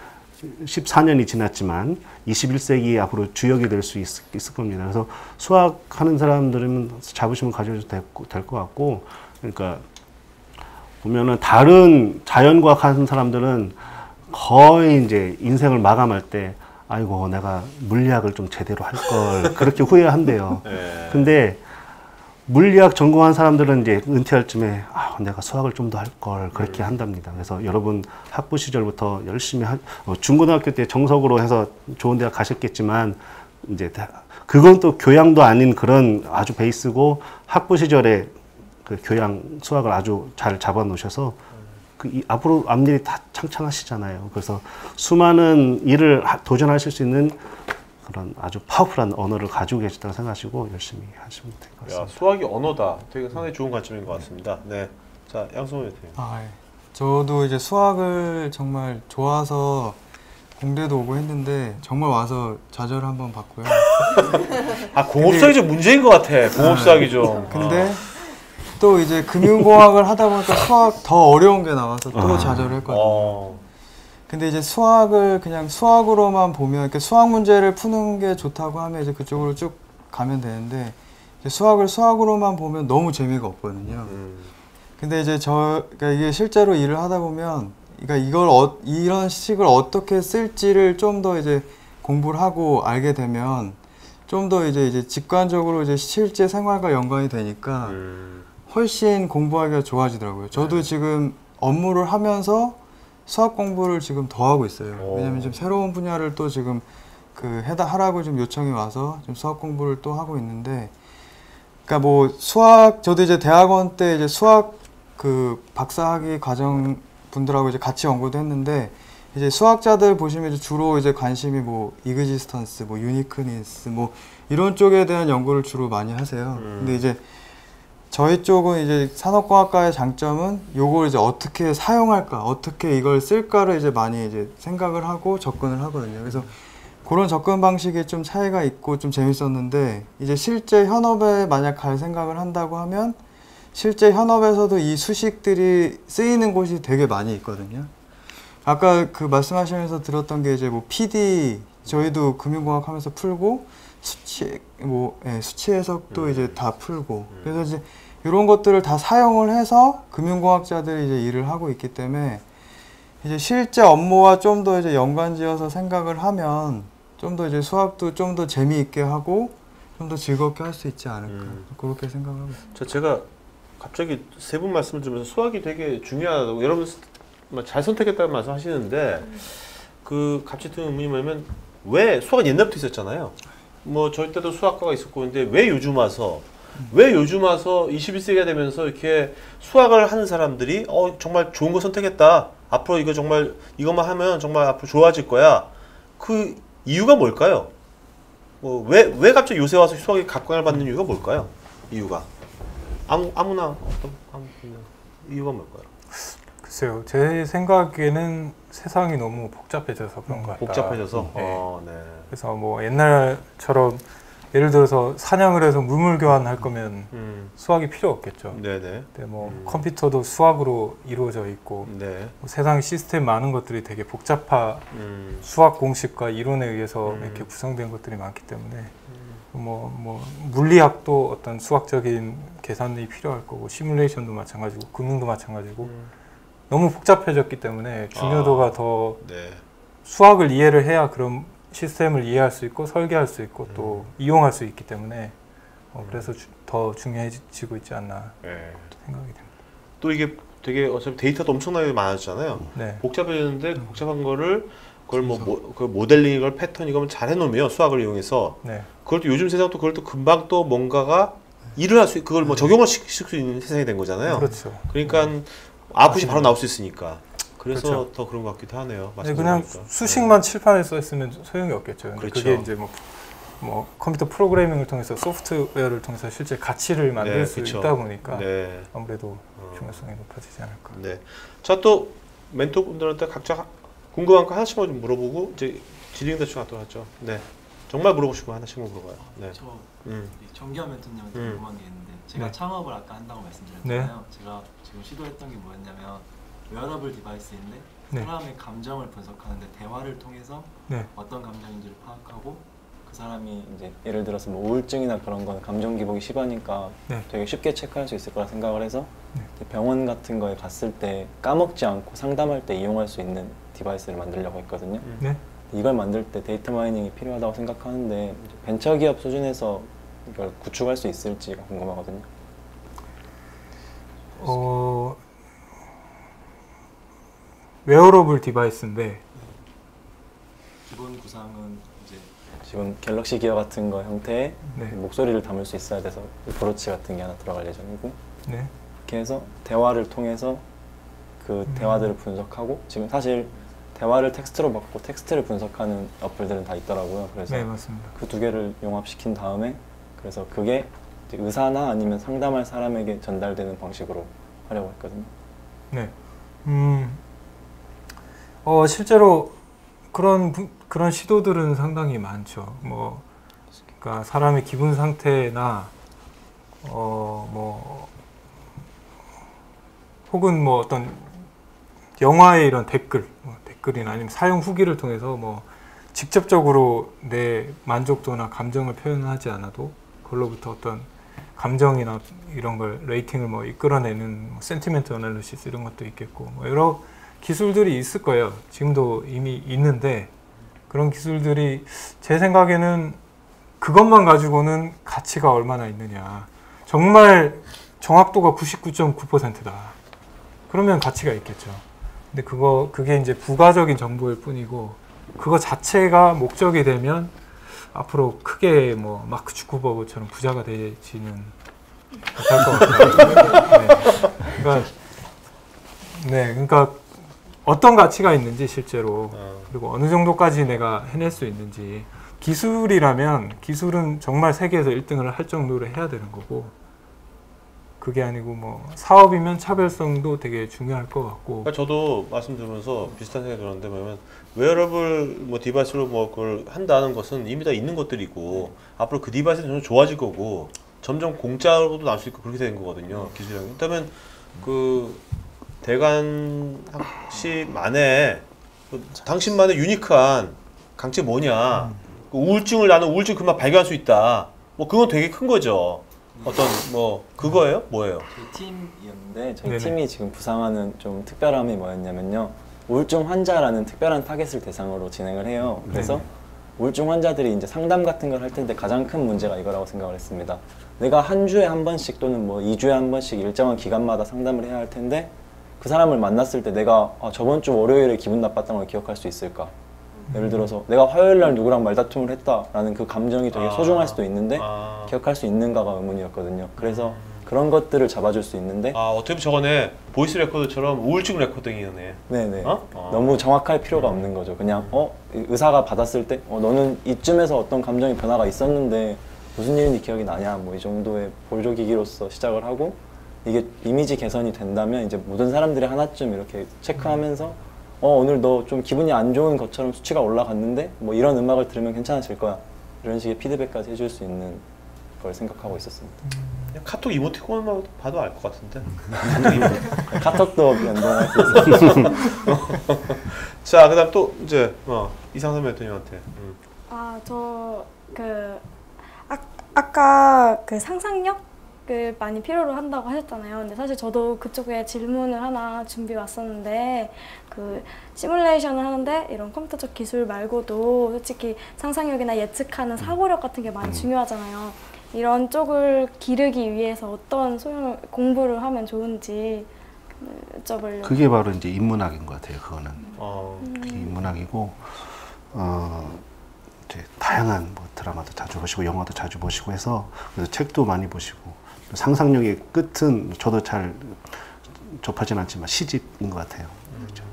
14년이 지났지만 21세기 앞으로 주역이 될 수 있을 겁니다. 그래서 수학하는 사람들은 자부심을 가져도 될 것 같고 그러니까 보면은 다른 자연과학 하는 사람들은 거의 이제 인생을 마감할 때 아이고 내가 물리학을 좀 제대로 할 걸 그렇게 후회한대요. 근데 물리학 전공한 사람들은 이제 은퇴할 쯤에 내가 수학을 좀 더 할 걸 그렇게 한답니다. 그래서 여러분 학부 시절부터 열심히 중고등학교 때 정석으로 해서 좋은 대학 가셨겠지만 이제 그건 또 교양도 아닌 그런 아주 베이스고 학부 시절에 그 교양 수학을 아주 잘 잡아 놓으셔서 앞으로 앞일이 다 창창하시잖아요. 그래서 수많은 일을 도전하실 수 있는 그런 아주 파워풀한 언어를 가지고 계시다고 생각하시고 열심히 하시면 될 것 같습니다. 수학이 언어다. 되게 상당히 좋은 관점인 것 같습니다. 네, 자 양승호 대표님. 저도 이제 수학을 정말 좋아서 공대도 오고 했는데 정말 와서 좌절 한번 봤고요. 공업수학이 좀 문제인 것 같아. 공업수학이 좀. 근데 또 이제 금융공학을 하다 보니까 수학 더 어려운 게 나와서 또 좌절을 했거든요. 근데 이제 수학을 그냥 수학으로만 보면 이렇게 수학 문제를 푸는 게 좋다고 하면 이제 그쪽으로 쭉 가면 되는데 이제 수학을 수학으로만 보면 너무 재미가 없거든요. 근데 이제 그러니까 이게 실제로 일을 하다 보면 그러니까 이런 식을 어떻게 쓸지를 좀 더 이제 공부를 하고 알게 되면 좀 더 이제 직관적으로 이제 실제 생활과 연관이 되니까 훨씬 공부하기가 좋아지더라고요. 저도 지금 업무를 하면서 수학 공부를 지금 더 하고 있어요. 왜냐면 지금 새로운 분야를 또 지금 하라고 좀 요청이 와서 좀 수학 공부를 또 하고 있는데, 그러니까 뭐 저도 이제 대학원 때 이제 수학 박사학위 과정 분들하고 이제 같이 연구도 했는데, 이제 수학자들 보시면 이제 주로 이제 관심이 뭐 이그지스턴스, 뭐 유니크니스, 뭐 이런 쪽에 대한 연구를 주로 많이 하세요. 근데 이제 저희 쪽은 이제 산업공학과의 장점은 요걸 이제 어떻게 사용할까, 어떻게 이걸 쓸까를 이제 많이 이제 생각을 하고 접근을 하거든요. 그래서 그런 접근 방식이 좀 차이가 있고 좀 재밌었는데, 이제 실제 현업에 만약 갈 생각을 한다고 하면 실제 현업에서도 이 수식들이 쓰이는 곳이 되게 많이 있거든요. 아까 말씀하시면서 들었던 게 이제 뭐 PD, 저희도 금융공학 하면서 풀고, 수치 해석도 이제 다 풀고, 그래서 이제 이런 것들을 다 사용을 해서 금융공학자들이 이제 일을 하고 있기 때문에, 이제 실제 업무와 좀 더 이제 연관지어서 생각을 하면 좀 더 이제 수학도 좀 더 재미있게 하고 좀 더 즐겁게 할 수 있지 않을까, 그렇게 생각하고 있습니다. 제가 갑자기 세 분 말씀을 들으면서 수학이 되게 중요하다고, 여러분 잘 선택했다는 말씀 하시는데, 갑자기 드는 의문이 뭐냐면, 왜 수학은 옛날부터 있었잖아요. 뭐 저희 때도 수학과가 있었고, 근데 왜 요즘 와서 21세기가 되면서 이렇게 수학을 하는 사람들이 정말 좋은 거 선택했다, 앞으로 이거 정말 이것만 하면 정말 앞으로 좋아질 거야, 그 이유가 뭘까요? 왜 갑자기 요새 와서 수학에 각광을 받는 이유가 뭘까요? 이유가 아무나 이유가 뭘까요? 글쎄요, 제 생각에는 세상이 너무 복잡해져서 그런 것 같다. 복잡해져서? 네. 네. 그래서 뭐 옛날처럼 예를 들어서 사냥을 해서 물물 교환할 거면 수학이 필요 없겠죠. 네네. 근데 뭐 컴퓨터도 수학으로 이루어져 있고, 네. 뭐 세상 시스템 많은 것들이 되게 수학 공식과 이론에 의해서 이렇게 구성된 것들이 많기 때문에 뭐 물리학도 어떤 수학적인 계산이 필요할 거고, 시뮬레이션도 마찬가지고, 금융도 마찬가지고, 너무 복잡해졌기 때문에 중요도가 더 네. 수학을 이해를 해야 그런 시스템을 이해할 수 있고 설계할 수 있고 또 이용할 수 있기 때문에 그래서 더 중요해지고 있지 않나 생각이 됩니다. 또 이게 되게 어차피 데이터도 엄청나게 많아졌잖아요. 네. 복잡해졌는데 복잡한 거를 그걸 그 모델링 이걸 패턴 이거면 잘 해놓으면 수학을 이용해서 그걸 또 요즘 세상 또 그걸 또 금방 또 뭔가가 일을 할 수 그걸 뭐 적용을 시킬 수 있는 세상이 된 거잖아요. 그렇죠. 그러니까 아웃풋이 바로 나올 수 있으니까. 그래서 그렇죠. 더 그런 것 같기도 하네요. 네, 그냥 수식만 칠판에 써있으면 소용이 없겠죠. 그렇죠. 그게 이제 뭐 컴퓨터 프로그래밍을 통해서 소프트웨어를 통해서 실제 가치를 만들 수 있다 보니까 아무래도 중요성이 높아지지 않을까. 네. 자, 또 멘토분들한테 각자 궁금한 거 하나씩만 좀 물어보고 이제 질의응답 대충 하도록 하죠. 네. 정말 물어보시고 하나씩만 물어봐요. 네. 저 정기환 멘토님한테 궁금한 게 있는데, 제가 창업을 아까 한다고 말씀드렸잖아요. 제가 지금 시도했던 게 뭐였냐면 웨어러블 디바이스인데 사람의 감정을 분석하는데 대화를 통해서 어떤 감정인지를 파악하고, 그 사람이 이제 예를 들어서 뭐 우울증이나 그런 건 감정 기복이 심하니까 되게 쉽게 체크할 수 있을 거라 생각을 해서 병원 같은 거에 갔을 때 까먹지 않고 상담할 때 이용할 수 있는 디바이스를 만들려고 했거든요. 이걸 만들 때 데이터 마이닝이 필요하다고 생각하는데 벤처기업 수준에서 이걸 구축할 수 있을지가 궁금하거든요. 웨어러블 디바이스인데 기본 구상은 이제 지금 갤럭시 기어 같은 거 형태의 목소리를 담을 수 있어야 돼서 브로치 같은 게 하나 들어갈 예정이고, 이렇게 해서 대화를 통해서 그 대화들을 분석하고, 지금 사실 대화를 텍스트로 받고 텍스트를 분석하는 어플들은 다 있더라고요. 그래서 맞습니다. 그 두 개를 융합시킨 다음에 그래서 그게 의사나 아니면 상담할 사람에게 전달되는 방식으로 하려고 했거든요. 네. 실제로 그런 시도들은 상당히 많죠. 그러니까 사람의 기분 상태나 혹은 어떤 영화의 이런 댓글이나 아니면 사용 후기를 통해서 직접적으로 내 만족도나 감정을 표현하지 않아도 그걸로부터 어떤 감정이나 이런 걸 레이팅을 이끌어내는 센티멘트 어널리시스 이런 것도 있겠고, 여러 기술들이 있을 거예요. 지금도 이미 있는데, 그런 기술들이 제 생각에는 그것만 가지고는 가치가 얼마나 있느냐. 정말 정확도가 99.9%다. 그러면 가치가 있겠죠. 근데 그게 이제 부가적인 정보일 뿐이고, 그거 자체가 목적이 되면 앞으로 크게 뭐 마크 주커버그처럼 부자가 되지는 못할 것 같아요. 그러니까 어떤 가치가 있는지 실제로, 그리고 어느 정도까지 내가 해낼 수 있는지. 기술이라면 기술은 정말 세계에서 1등을 할 정도로 해야 되는 거고, 그게 아니고 뭐 사업이면 차별성도 되게 중요할 것 같고. 그러니까 저도 말씀 들으면서 비슷한 생각이 들었는데, 뭐냐면 웨어러블 뭐 디바이스로 뭐 그걸 한다는 것은 이미 다 있는 것들이고, 앞으로 그 디바이스는 좀 좋아질 거고, 점점 공짜로도 나올 수 있고 그렇게 되는 거거든요. 기술이. 일단은 그 대관학씨만의 당신만의 유니크한 강점 뭐냐, 그 우울증을 나는 우울증 금방 발견할 수 있다. 뭐 그건 되게 큰 거죠. 어떤 뭐 그거예요? 뭐예요? 저희 팀이었는데 저희 네네. 팀이 지금 부상하는 좀 특별함이 뭐였냐면요, 우울증 환자라는 특별한 타겟을 대상으로 진행을 해요. 그래서 우울증 환자들이 이제 상담 같은 걸 할 텐데 가장 큰 문제가 이거라고 생각을 했습니다. 내가 한 주에 한 번씩 또는 뭐 2주에 한 번씩 일정한 기간마다 상담을 해야 할 텐데, 그 사람을 만났을 때 내가 저번 주 월요일에 기분 나빴던 걸 기억할 수 있을까? 예를 들어서 내가 화요일 날 누구랑 말다툼을 했다라는 그 감정이 되게 소중할 수도 있는데 기억할 수 있는가가 의문이었거든요. 그래서 그런 것들을 잡아줄 수 있는데, 어떻게 보면 저거네, 보이스 레코드처럼 우울증 레코딩이네. 네네. 너무 정확할 필요가 없는 거죠. 그냥 의사가 받았을 때 너는 이쯤에서 어떤 감정의 변화가 있었는데 무슨 일인지 기억이 나냐, 뭐 이 정도의 볼조기기로서 시작을 하고, 이게 이미지 개선이 된다면 이제 모든 사람들이 하나쯤 이렇게 체크하면서 오늘 너 좀 기분이 안 좋은 것처럼 수치가 올라갔는데 뭐 이런 음악을 들으면 괜찮아질 거야, 이런 식의 피드백까지 해줄 수 있는 걸 생각하고 있었습니다. 그냥 카톡 이모티콘만 봐도 알 것 같은데. 카톡 이모티콘. 카톡도 연동할 수 있어요. 자, 그다음 또 이제 이상선 멘토님한테. 저 아까 그 상상력을 많이 필요로 한다고 하셨잖아요. 근데 사실 저도 그쪽에 질문을 하나 준비 왔었는데, 그 시뮬레이션을 하는데 이런 컴퓨터적 기술 말고도 솔직히 상상력이나 예측하는 사고력 같은 게 많이 중요하잖아요. 이런 쪽을 기르기 위해서 어떤 공부를 하면 좋은지 여쭤보려고. 그게 바로 이제 인문학인 것 같아요. 그거는 그게 인문학이고, 이제 다양한 뭐 드라마도 자주 보시고 영화도 자주 보시고 해서, 그래서 책도 많이 보시고, 상상력의 끝은 저도 잘 접하진 않지만 시집인 것 같아요. 그렇죠.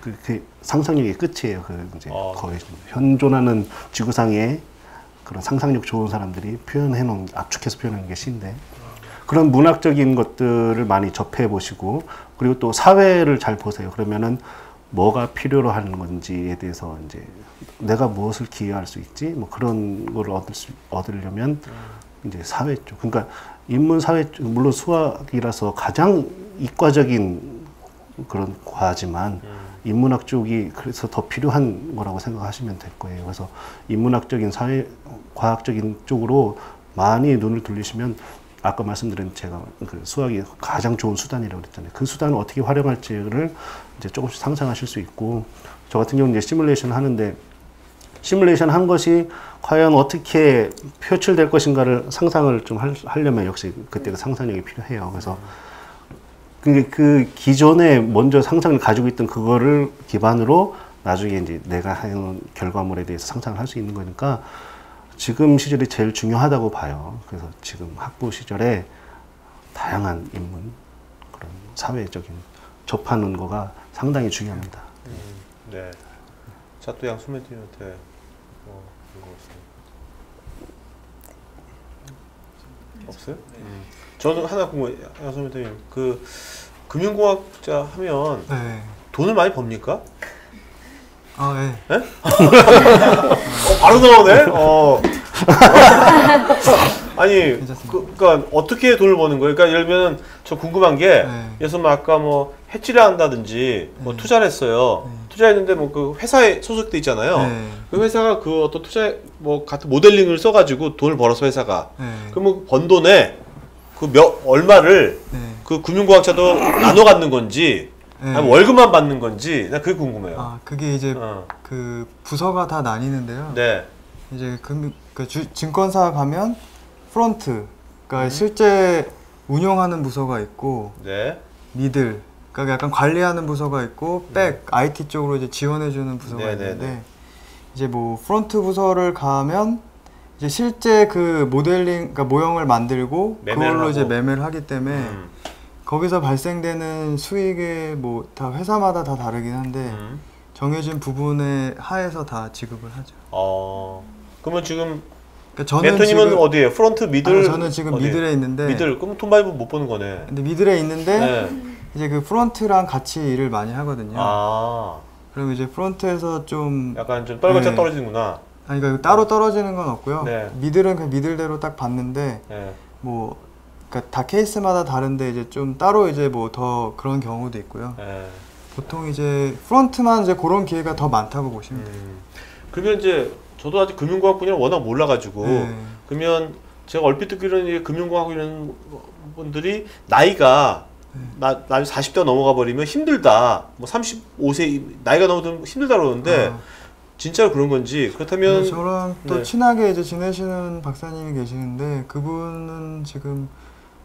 그 상상력의 끝이에요. 그 이제 거의 현존하는 지구상에 그런 상상력 좋은 사람들이 표현해 놓은, 압축해서 표현하는 게 시인데, 그런 문학적인 것들을 많이 접해 보시고, 그리고 또 사회를 잘 보세요. 그러면은 뭐가 필요로 하는 건지에 대해서 이제 내가 무엇을 기여할 수 있지, 뭐 그런 거를 얻으려면 이제 사회 쪽, 그러니까 인문 사회 쪽, 물론 수학이라서 가장 이과적인 그런 과지만 인문학 쪽이 그래서 더 필요한 거라고 생각하시면 될 거예요. 그래서 인문학적인 사회 과학적인 쪽으로 많이 눈을 돌리시면, 아까 말씀드린 제가 그 수학이 가장 좋은 수단이라고 그랬잖아요. 그 수단을 어떻게 활용할지를 이제 조금씩 상상하실 수 있고, 저 같은 경우는 이제 시뮬레이션 하는데, 시뮬레이션 한 것이 과연 어떻게 표출될 것인가를 상상을 좀 하려면 역시 그때 그 상상력이 필요해요. 그래서 그 기존에 먼저 상상을 가지고 있던 그거를 기반으로 나중에 이제 내가 하는 결과물에 대해서 상상을 할 수 있는 거니까, 지금 시절이 제일 중요하다고 봐요. 그래서 지금 학부 시절에 다양한 인문, 그런 사회적인 접하는 거가 상당히 중요합니다. 네. 자, 또 양수멘토님한테 없어요? 저는 하나 궁금해요. 양수멘토님, 그 금융공학자 하면 돈을 많이 법니까? 네. 네? 바로 나오네? 아니, 그러니까 어떻게 돈을 버는 거예요? 그러니까 예를 들면 저 궁금한 게, 예를 들면 아까 뭐 해치를 한다든지 뭐 투자를 했어요. 투자했는데 뭐 그 회사에 소속돼 있잖아요. 그 회사가 그 어떤 투자 뭐 같은 모델링을 써가지고 돈을 벌어서 회사가 그러면 번 돈에 그 얼마를 그 금융공학자도 나눠 갖는 건지, 아니면 월급만 받는 건지, 나 그게 궁금해요. 그게 이제 그 부서가 다 나뉘는데요. 네. 이제 증권사 가면 프론트, 그러니까 실제 운영하는 부서가 있고, 네. 미들, 그러니까 약간 관리하는 부서가 있고, 백, IT 쪽으로 이제 지원해주는 부서가 네네네. 있는데, 이제 뭐 프론트 부서를 가면 이제 실제 그 모델링, 그러니까 모형을 만들고 그걸로 하고. 이제 매매를 하기 때문에 거기서 발생되는 수익의 뭐 다 회사마다 다 다르긴 한데 정해진 부분에 하에서 다 지급을 하죠. 그러면 지금 그러니까 저는 멘토님은 지금 어디에요? 프론트, 미들? 저는 지금 어디에? 미들에 있는데 미들. 그럼 돈 많이 못 버는 거네. 근데 미들에 있는데 네. 이제 그 프론트랑 같이 일을 많이 하거든요. 그럼 이제 프론트에서 좀 약간 좀 떨어져 네. 떨어지는구나. 아니 그러니까 따로 떨어지는 건 없고요. 네. 미들은 그 미들대로 딱 봤는데 네. 뭐 그러니까 다 케이스마다 다른데 이제 좀 따로 이제 뭐 더 그런 경우도 있고요. 네. 보통 이제 프론트만 이제 그런 기회가 더 많다고 보시면 돼요. 그러면 이제 저도 아직 금융공학 분야를 워낙 몰라가지고 그러면 제가 얼핏 듣기로는 이제 금융공학 이런 분들이 나이가 나 40대 넘어가 버리면 힘들다. 뭐 35세 나이가 넘어도 힘들다 그러는데 진짜로 그런 건지 그렇다면 저랑 또 네. 친하게 이제 지내시는 박사님이 계시는데 그분은 지금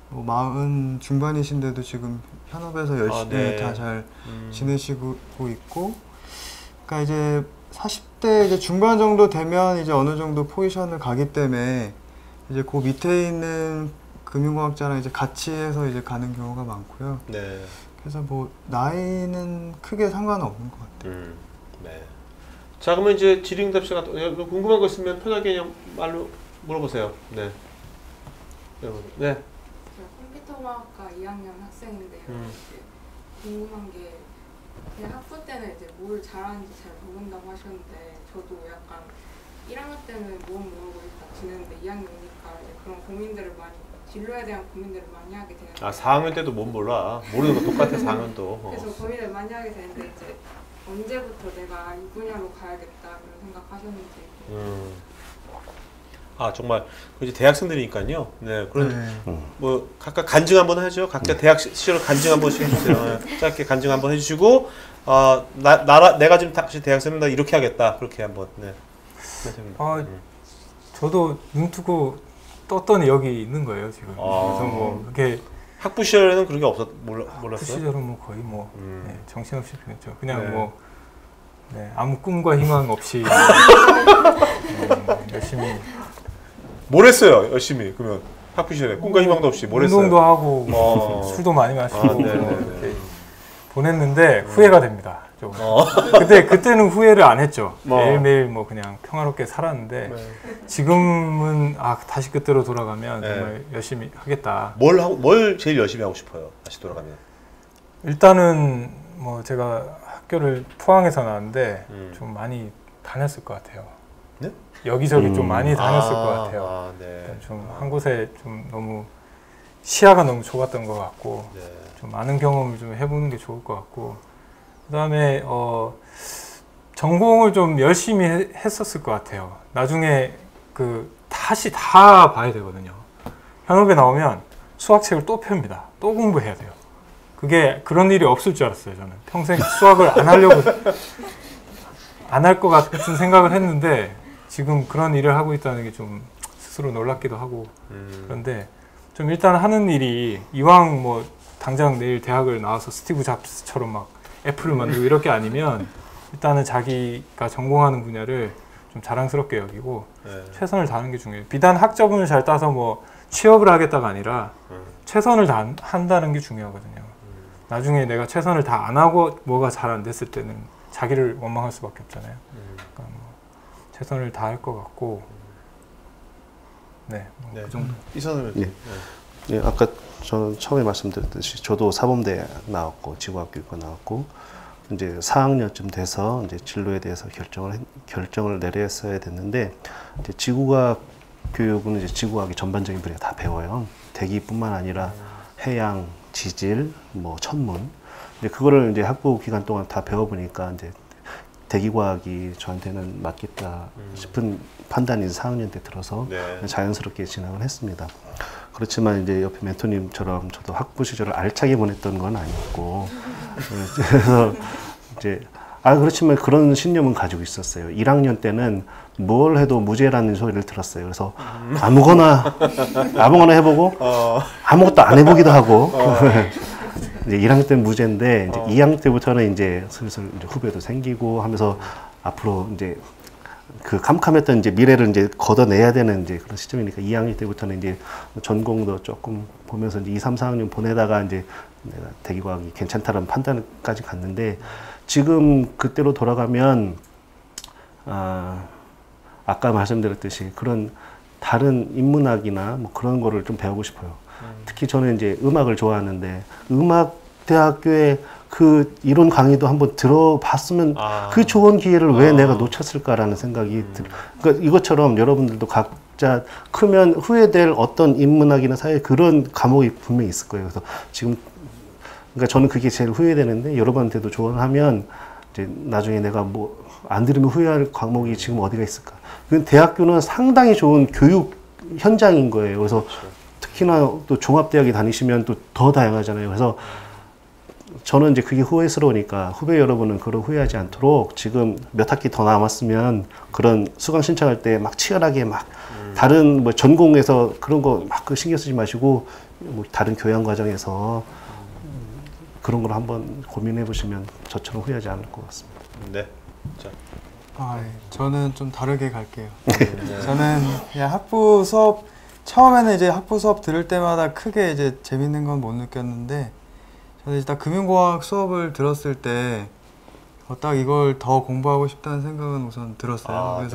뭐 40 중반이신데도 지금 현업에서 열심히 네. 다 잘 지내시고 있고, 그러니까 이제 40대 이제 중반 정도 되면 이제 어느 정도 포지션을 가기 때문에 이제 그 밑에 있는 금융공학자랑 이제 같이 해서 이제 가는 경우가 많고요. 네. 그래서 뭐 나이는 크게 상관없는 것 같아요. 네. 자, 그러면 이제 질의응답 시간 궁금한 거 있으면 편하게 그냥 말로 물어보세요. 네. 여러분. 네. 컴퓨터공학과 2학년 학생인데요. 이제 궁금한 게 그냥 학부 때는 이제 뭘 잘하는지 잘 모른다고 하셨는데 저도 약간 1학년 때는 모험하고 있다 지냈는데 2학년이니까 이제 그런 고민들을 많이 진로에 대한 고민들을 많이 하게 되는데 4학년 때도 뭔 몰라. 모르는 거 똑같아 4학년도. 그래서 고민을 많이 하게 되는데 이제 언제부터 내가 이 분야로 가야겠다 이런 생각하셨는지. 정말 이제 대학생들이니까요. 네, 그런 뭐 각각 간증 한번 하죠. 각자 대학 시절 간증 한번 해주세요. 짧게 간증 한번 해주시고, 내가 지금 다시 대학생입니다. 이렇게 하겠다. 그렇게 한번. 네. 저도 눈 뜨고 떴더니 여기 있는 거예요 지금. 그래서 뭐 이렇게 학부 시절에는 그런 게 몰랐어요. 학부 시절은 뭐 거의 뭐 네, 정신없이 보냈죠. 그냥 뭐 아무 꿈과 희망 없이 열심히. 뭘 했어요? 열심히 그러면 학부 시절에 꿈과 희망도 없이 뭘 했어요? 운동도 하고 술도 많이 마시고 이렇게 보냈는데 후회가 됩니다. 좀. 그때는 후회를 안 했죠. 매일매일 뭐 그냥 평화롭게 살았는데 지금은 다시 그때로 돌아가면 정말 열심히 하겠다. 뭘 제일 열심히 하고 싶어요? 다시 돌아가면? 일단은 뭐 제가 학교를 포항에서 나왔는데 좀 많이 다녔을 것 같아요. 네? 여기저기 좀 많이 다녔을 것 같아요. 네. 좀 한 곳에 좀 너무 시야가 너무 좁았던 것 같고 좀 많은 경험을 좀 해보는 게 좋을 것 같고 그다음에 전공을 좀 열심히 했었을 것 같아요. 나중에 다시 다 봐야 되거든요. 현업에 나오면 수학책을 또 펴니다. 또 공부해야 돼요. 그런 일이 없을 줄 알았어요. 저는 평생 수학을 안 하려고 안 할 것 같은 생각을 했는데 지금 그런 일을 하고 있다는 게 좀 스스로 놀랍기도 하고 그런데 좀 일단 하는 일이 이왕 뭐 당장 내일 대학을 나와서 스티브 잡스처럼 막 애플을 만들고 이럴 게 아니면 일단은 자기가 전공하는 분야를 좀 자랑스럽게 여기고 최선을 다하는 게 중요해요. 비단 학점을 잘 따서 뭐 취업을 하겠다가 아니라 최선을 한다는 게 중요하거든요. 나중에 내가 최선을 다 안 하고 뭐가 잘 안 됐을 때는 자기를 원망할 수밖에 없잖아요. 그러니까 뭐 최선을 다할 것 같고 그 정도. 이선을 네, 아까 저는 처음에 말씀드렸듯이 저도 사범대 나왔고 지구학교과 나왔고 이제 4학년쯤 돼서 이제 진로에 대해서 결정을 내렸어야 됐는데 이제 지구과학 교육은 이제 지구과학의 전반적인 분야 다 배워요. 대기뿐만 아니라 해양, 지질, 뭐 천문. 이제 그거를 이제 학부 기간 동안 다 배워보니까 이제 대기과학이 저한테는 맞겠다 싶은 판단이 4학년 때 들어서 자연스럽게 진학을 했습니다. 그렇지만 이제 옆에 멘토님처럼 저도 학부 시절을 알차게 보냈던 건 아니었고 그래서 이제 그렇지만 그런 신념은 가지고 있었어요. 1학년 때는 뭘 해도 무죄라는 소리를 들었어요. 그래서 아무거나 해보고 아무것도 안 해보기도 하고 이제 1학년 때는 무죄인데 이제 2학년 때부터는 이제 슬슬 이제 후배도 생기고 하면서 앞으로 이제 그 캄캄했던 이제 미래를 이제 걷어내야 되는 이제 그런 시점이니까 2학년 때부터는 이제 전공도 조금 보면서 이제 2, 3, 4학년 보내다가 이제 내가 대기과학이 괜찮다는 판단까지 갔는데 지금 그때로 돌아가면 아까 말씀드렸듯이 그런 다른 인문학이나 뭐 그런 거를 좀 배우고 싶어요. 특히 저는 이제 음악을 좋아하는데 음악 대학교에 그 이론 강의도 한번 들어봤으면 그 좋은 기회를 왜 내가 놓쳤을까라는 생각이 그러니까 이것처럼 여러분들도 각자 크면 후회될 어떤 인문학이나 사회 그런 과목이 분명히 있을 거예요. 그래서 지금 그러니까 저는 그게 제일 후회되는데 여러분한테도 조언하면 이제 나중에 내가 뭐 안 들으면 후회할 과목이 지금 어디가 있을까? 그 대학교는 상당히 좋은 교육 현장인 거예요. 그래서 특히나 또 종합대학에 다니시면 또 더 다양하잖아요. 그래서 저는 이제 그게 후회스러우니까 후배 여러분은 그걸 후회하지 않도록 지금 몇 학기 더 남았으면 그런 수강 신청할 때 막 치열하게 막 다른 뭐 전공에서 그런 거 막 신경 쓰지 마시고 뭐 다른 교양 과정에서 그런 걸 한번 고민해 보시면 저처럼 후회하지 않을 것 같습니다. 네. 자. 저는 좀 다르게 갈게요. 저는 그냥 학부 수업 처음에는 이제 학부 수업 들을 때마다 크게 이제 재밌는 건 못 느꼈는데 저는 이제 딱 금융공학 수업을 들었을 때 딱 이걸 더 공부하고 싶다는 생각은 우선 들었어요.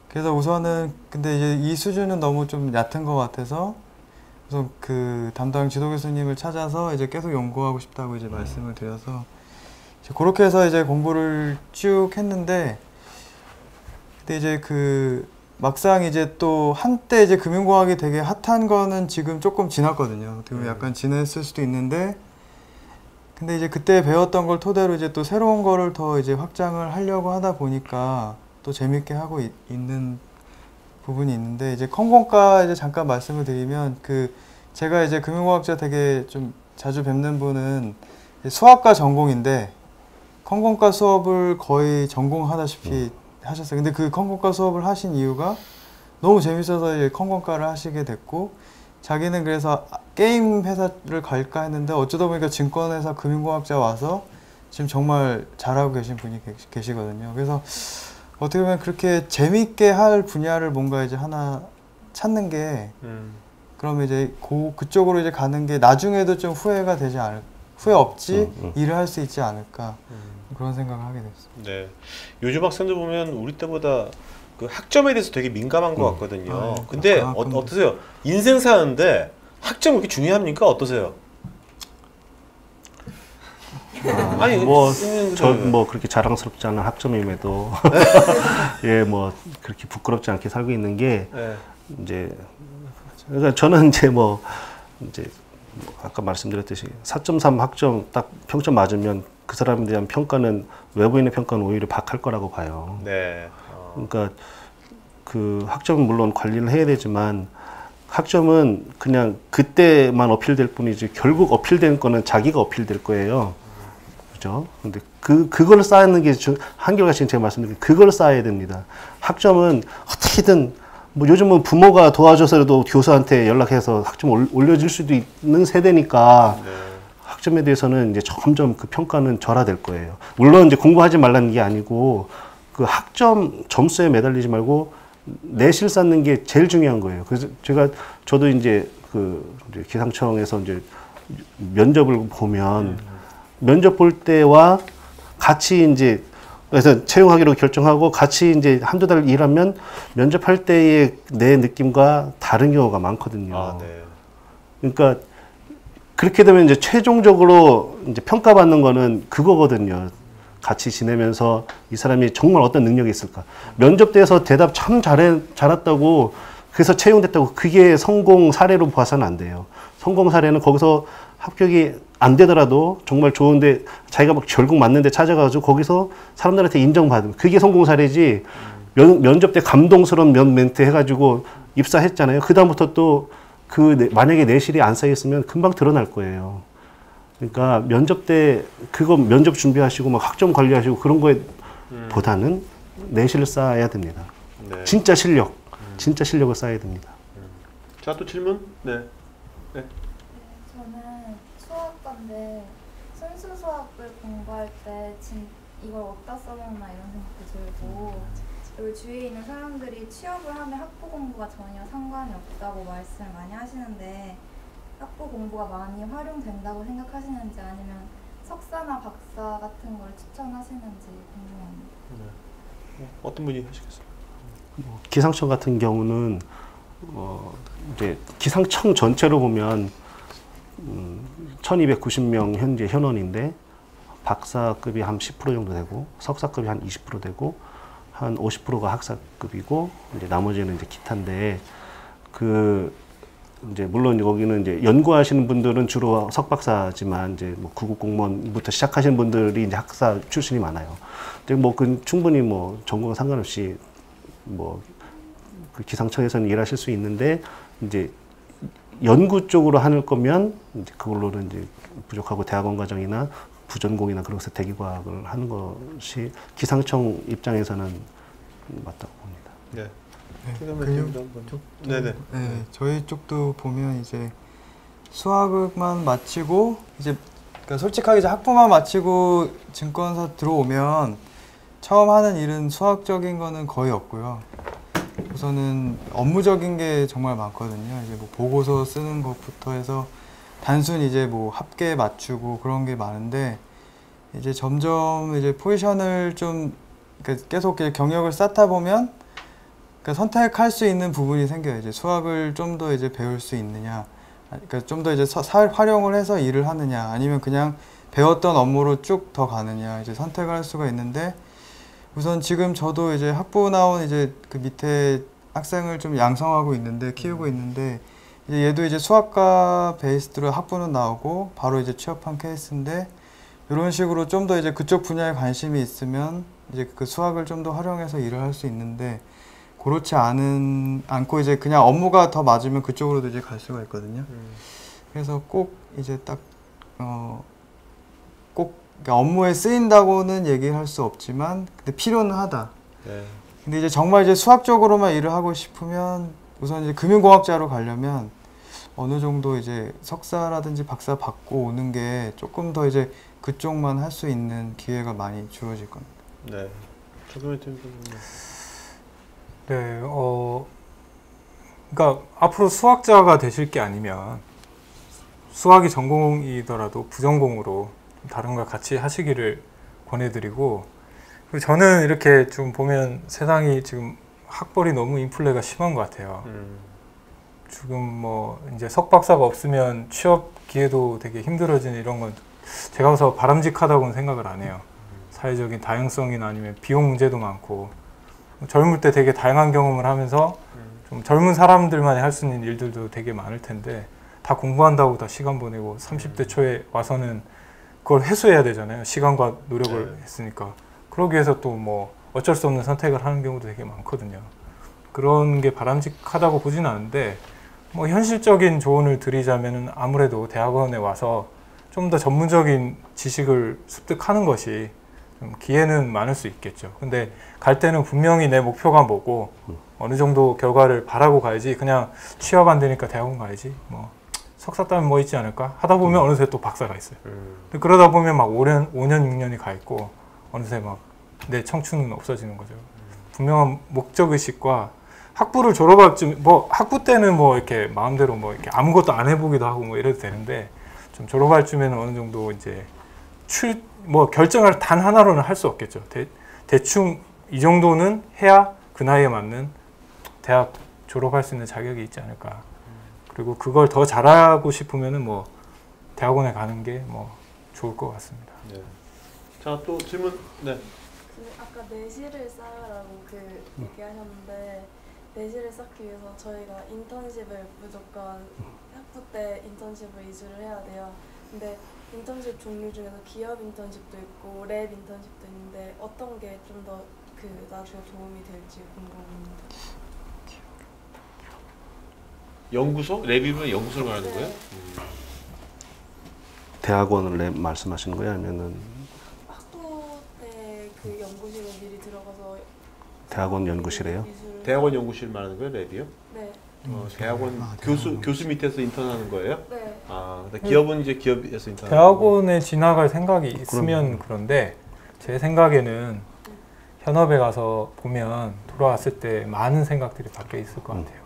그래서 우선은 근데 이제 이 수준은 너무 좀 얕은 것 같아서 그래서 그 담당 지도 교수님을 찾아서 이제 계속 연구하고 싶다고 이제 말씀을 드려서 그렇게 해서 이제 공부를 쭉 했는데 근데 이제 그 막상 이제 또 한때 이제 금융공학이 되게 핫한 거는 지금 조금 지났거든요. 어떻게 보면 약간 지났을 수도 있는데 근데 이제 그때 배웠던 걸 토대로 이제 또 새로운 거를 더 이제 확장을 하려고 하다 보니까 또 재밌게 하고 있는 부분이 있는데 이제 컴공과 이제 잠깐 말씀을 드리면 그 제가 이제 금융공학자 되게 좀 자주 뵙는 분은 수학과 전공인데 컴공과 수업을 거의 전공하다시피 하셨어요. 근데 그 컴공과 수업을 하신 이유가 너무 재밌어서 이제 컴공과를 하시게 됐고 자기는 그래서 게임 회사를 갈까 했는데 어쩌다 보니까 증권회사 금융공학자 와서 지금 정말 잘하고 계신 분이 계시거든요. 그래서 어떻게 보면 그렇게 재밌게 할 분야를 뭔가 이제 하나 찾는 게 그러면 이제 그쪽으로 이제 가는 게 나중에도 좀 후회가 되지 않을 후회 없지 일을 할 수 있지 않을까 그런 생각을 하게 됐어요. 네, 요즘 학생들 보면 우리 때보다 그 학점에 대해서 되게 민감한 것 같거든요. 근데 어떠세요? 인생 사는데 학점 그렇게 중요합니까? 어떠세요? 아니 전 뭐 그렇게 자랑스럽지 않은 학점임에도 예, 뭐 그렇게 부끄럽지 않게 살고 있는 게 이제 그러니까 저는 이제 뭐 아까 말씀드렸듯이 4.3 학점 딱 평점 맞으면 그 사람에 대한 평가는 외부인의 평가는 오히려 박할 거라고 봐요. 네. 그러니까 그 학점은 물론 관리를 해야 되지만 학점은 그냥 그때만 어필될 뿐이지 결국 어필되는 거는 자기가 어필될 거예요. 그죠? 근데 그걸 쌓는 게 한결같이 제가 말씀드린 그걸 쌓아야 됩니다. 학점은 어떻게든 뭐 요즘은 부모가 도와줘서라도 교수한테 연락해서 학점 올려줄 수도 있는 세대니까 학점에 대해서는 이제 점점 그 평가는 절하될 거예요. 물론 이제 공부하지 말라는 게 아니고 그 학점 점수에 매달리지 말고 내실 쌓는 게 제일 중요한 거예요. 그래서 저도 이제 이제 기상청에서 이제 면접을 보면 면접 볼 때와 같이 이제 그래서 채용하기로 결정하고 같이 이제 한두 달 일하면 면접할 때의 내 느낌과 다른 경우가 많거든요. 그러니까 그렇게 되면 이제 최종적으로 이제 평가받는 거는 그거거든요. 같이 지내면서 이 사람이 정말 어떤 능력이 있을까. 면접 때에서 대답 참 잘했다고 그래서 채용됐다고 그게 성공 사례로 봐서는 안 돼요. 성공 사례는 거기서 합격이 안 되더라도 정말 좋은데 자기가 막 결국 맞는데 찾아가지고 거기서 사람들한테 인정받으면 그게 성공 사례지. 면접 때 감동스러운 멘트 해가지고 입사했잖아요. 그 다음부터 또 만약에 내실이 안 쌓였으면 금방 드러날 거예요. 그러니까 면접 때 그거 면접 준비하시고 막 학점 관리하시고 그런 거에 보다는 내실을 쌓아야 됩니다. 네. 진짜 실력, 진짜 실력을 쌓아야 됩니다. 자, 또 질문? 네. 저는 수학과인데 순수 수학을 공부할 때 이걸 어디다 써먹나 이런 생각도 들고, 그리고 주위에 있는 사람들이 취업을 하면 학부 공부가 전혀 상관이 없다고 말씀을 많이 하시는데 학부 공부가 많이 활용된다고 생각하시는지, 아니면 석사나 박사 같은 걸 추천하시는지 궁금합니다. 어떤 분이 하시겠어요? 기상청 같은 경우는 이제 기상청 전체로 보면 1290명 현재 현원인데 박사급이 한 10% 정도 되고 석사급이 한 20% 되고 한 50%가 학사급이고 이제 나머지는 이제 기타인데 이제 물론 여기는 이제 연구하시는 분들은 주로 석박사지만 이제 뭐 구급 공무원부터 시작하시는 분들이 이제 학사 출신이 많아요. 근데 뭐 충분히 뭐 전공과 상관없이 뭐 그 기상청에서는 일하실 수 있는데 이제 연구 쪽으로 하는 거면 이제 그걸로는 이제 부족하고 대학원 과정이나 부전공이나 그런 것에 대기과학을 하는 것이 기상청 입장에서는 맞다고 봅니다. 네네. 네, 저희 쪽도 보면 이제 수학만 마치고 이제 그러니까 솔직하게 이제 학부만 마치고 증권사 들어오면 처음 하는 일은 수학적인 거는 거의 없고요. 우선은 업무적인 게 정말 많거든요. 이제 뭐 보고서 쓰는 것부터 해서 단순히 이제 뭐 합계 맞추고 그런 게 많은데 이제 점점 이제 포지션을 좀 그러니까 계속 경력을 쌓다 보면 그러니까 선택할 수 있는 부분이 생겨요. 이제 수학을 좀 더 이제 배울 수 있느냐, 그러니까 좀 더 이제 활용을 해서 일을 하느냐, 아니면 그냥 배웠던 업무로 쭉 더 가느냐 이제 선택을 할 수가 있는데, 우선 지금 저도 이제 학부 나온 이제 그 밑에 학생을 좀 양성하고 있는데 키우고 있는데 이제 얘도 이제 수학과 베이스로 학부는 나오고 바로 이제 취업한 케이스인데, 이런 식으로 좀 더 이제 그쪽 분야에 관심이 있으면 이제 그 수학을 좀 더 활용해서 일을 할 수 있는데, 그렇지 않고 이제 그냥 업무가 더 맞으면 그쪽으로도 이제 갈 수가 있거든요. 그래서 꼭 이제 딱 꼭 그러니까 업무에 쓰인다고는 얘기할 수 없지만 근데 필요는 하다. 네. 근데 이제 정말 이제 수학적으로만 일을 하고 싶으면 우선 이제 금융공학자로 가려면 어느 정도 이제 석사라든지 박사 받고 오는 게 조금 더 이제 그쪽만 할 수 있는 기회가 많이 주어질 겁니다. 네. 네, 그러니까 앞으로 수학자가 되실 게 아니면 수학이 전공이더라도 부전공으로 다른 걸 같이 하시기를 권해드리고, 그리고 저는 이렇게 좀 보면 세상이 지금 학벌이 너무 인플레가 심한 것 같아요. 지금 뭐 이제 석박사가 없으면 취업 기회도 되게 힘들어지는 이런 건 제가 봐서 바람직하다고는 생각을 안 해요. 사회적인 다양성이나 아니면 비용 문제도 많고, 젊을 때 되게 다양한 경험을 하면서 좀 젊은 사람들만이 할 수 있는 일들도 되게 많을 텐데 다 공부한다고 다 시간 보내고 30대 초에 와서는 그걸 회수해야 되잖아요. 시간과 노력을 했으니까. 그러기 위해서 또 뭐 어쩔 수 없는 선택을 하는 경우도 되게 많거든요. 그런 게 바람직하다고 보지는 않은데, 뭐 현실적인 조언을 드리자면은 아무래도 대학원에 와서 좀 더 전문적인 지식을 습득하는 것이 좀 기회는 많을 수 있겠죠. 근데 갈 때는 분명히 내 목표가 뭐고 어느 정도 결과를 바라고 가야지, 그냥 취업 안 되니까 대학원 가야지, 뭐 석사 따면 뭐 있지 않을까 하다 보면 어느새 또 박사가 있어요. 근데 그러다 보면 막 5년, 6년이 가 있고 어느새 막 내 청춘은 없어지는 거죠. 분명한 목적의식과 학부를 졸업할 쯤, 뭐 학부 때는 뭐 이렇게 마음대로 뭐 이렇게 아무것도 안 해보기도 하고 뭐 이래도 되는데, 좀 졸업할 쯤에는 어느 정도 이제 뭐 결정을 단 하나로는 할 수 없겠죠. 대충 이 정도는 해야 그 나이에 맞는 대학 졸업할 수 있는 자격이 있지 않을까. 그리고 그걸 더 잘하고 싶으면은 뭐 대학원에 가는 게 뭐 좋을 것 같습니다. 네. 자, 또 질문. 네. 아까 내실을 쌓으라고 얘기하셨는데, 내실을 쌓기 위해서 저희가 인턴십을 무조건 학부 때 인턴십을 이수를 해야 돼요. 근데 인턴십 종류 중에서 기업 인턴십도 있고 랩 인턴십도 있는데 어떤 게 좀 더 나중에 도움이 될지 궁금합니다. 연구소? 랩이면 연구소를 말하는 네. 거예요? 대학원을 말씀하시는 거예요? 아니면은 학부 때 그 연구실에 미리 들어가서 대학원 연구실에요? 대학원 연구실 말하는 거예요, 랩이요? 네. 대학원 대학원. 교수 밑에서 인턴하는 거예요? 네. 근데 기업은 이제 기업에서 인턴. 대학원에 진학할 생각이 있으면 그런데 제 생각에는 현업에 가서 보면 돌아왔을 때 많은 생각들이 바뀌어 있을 것 같아요.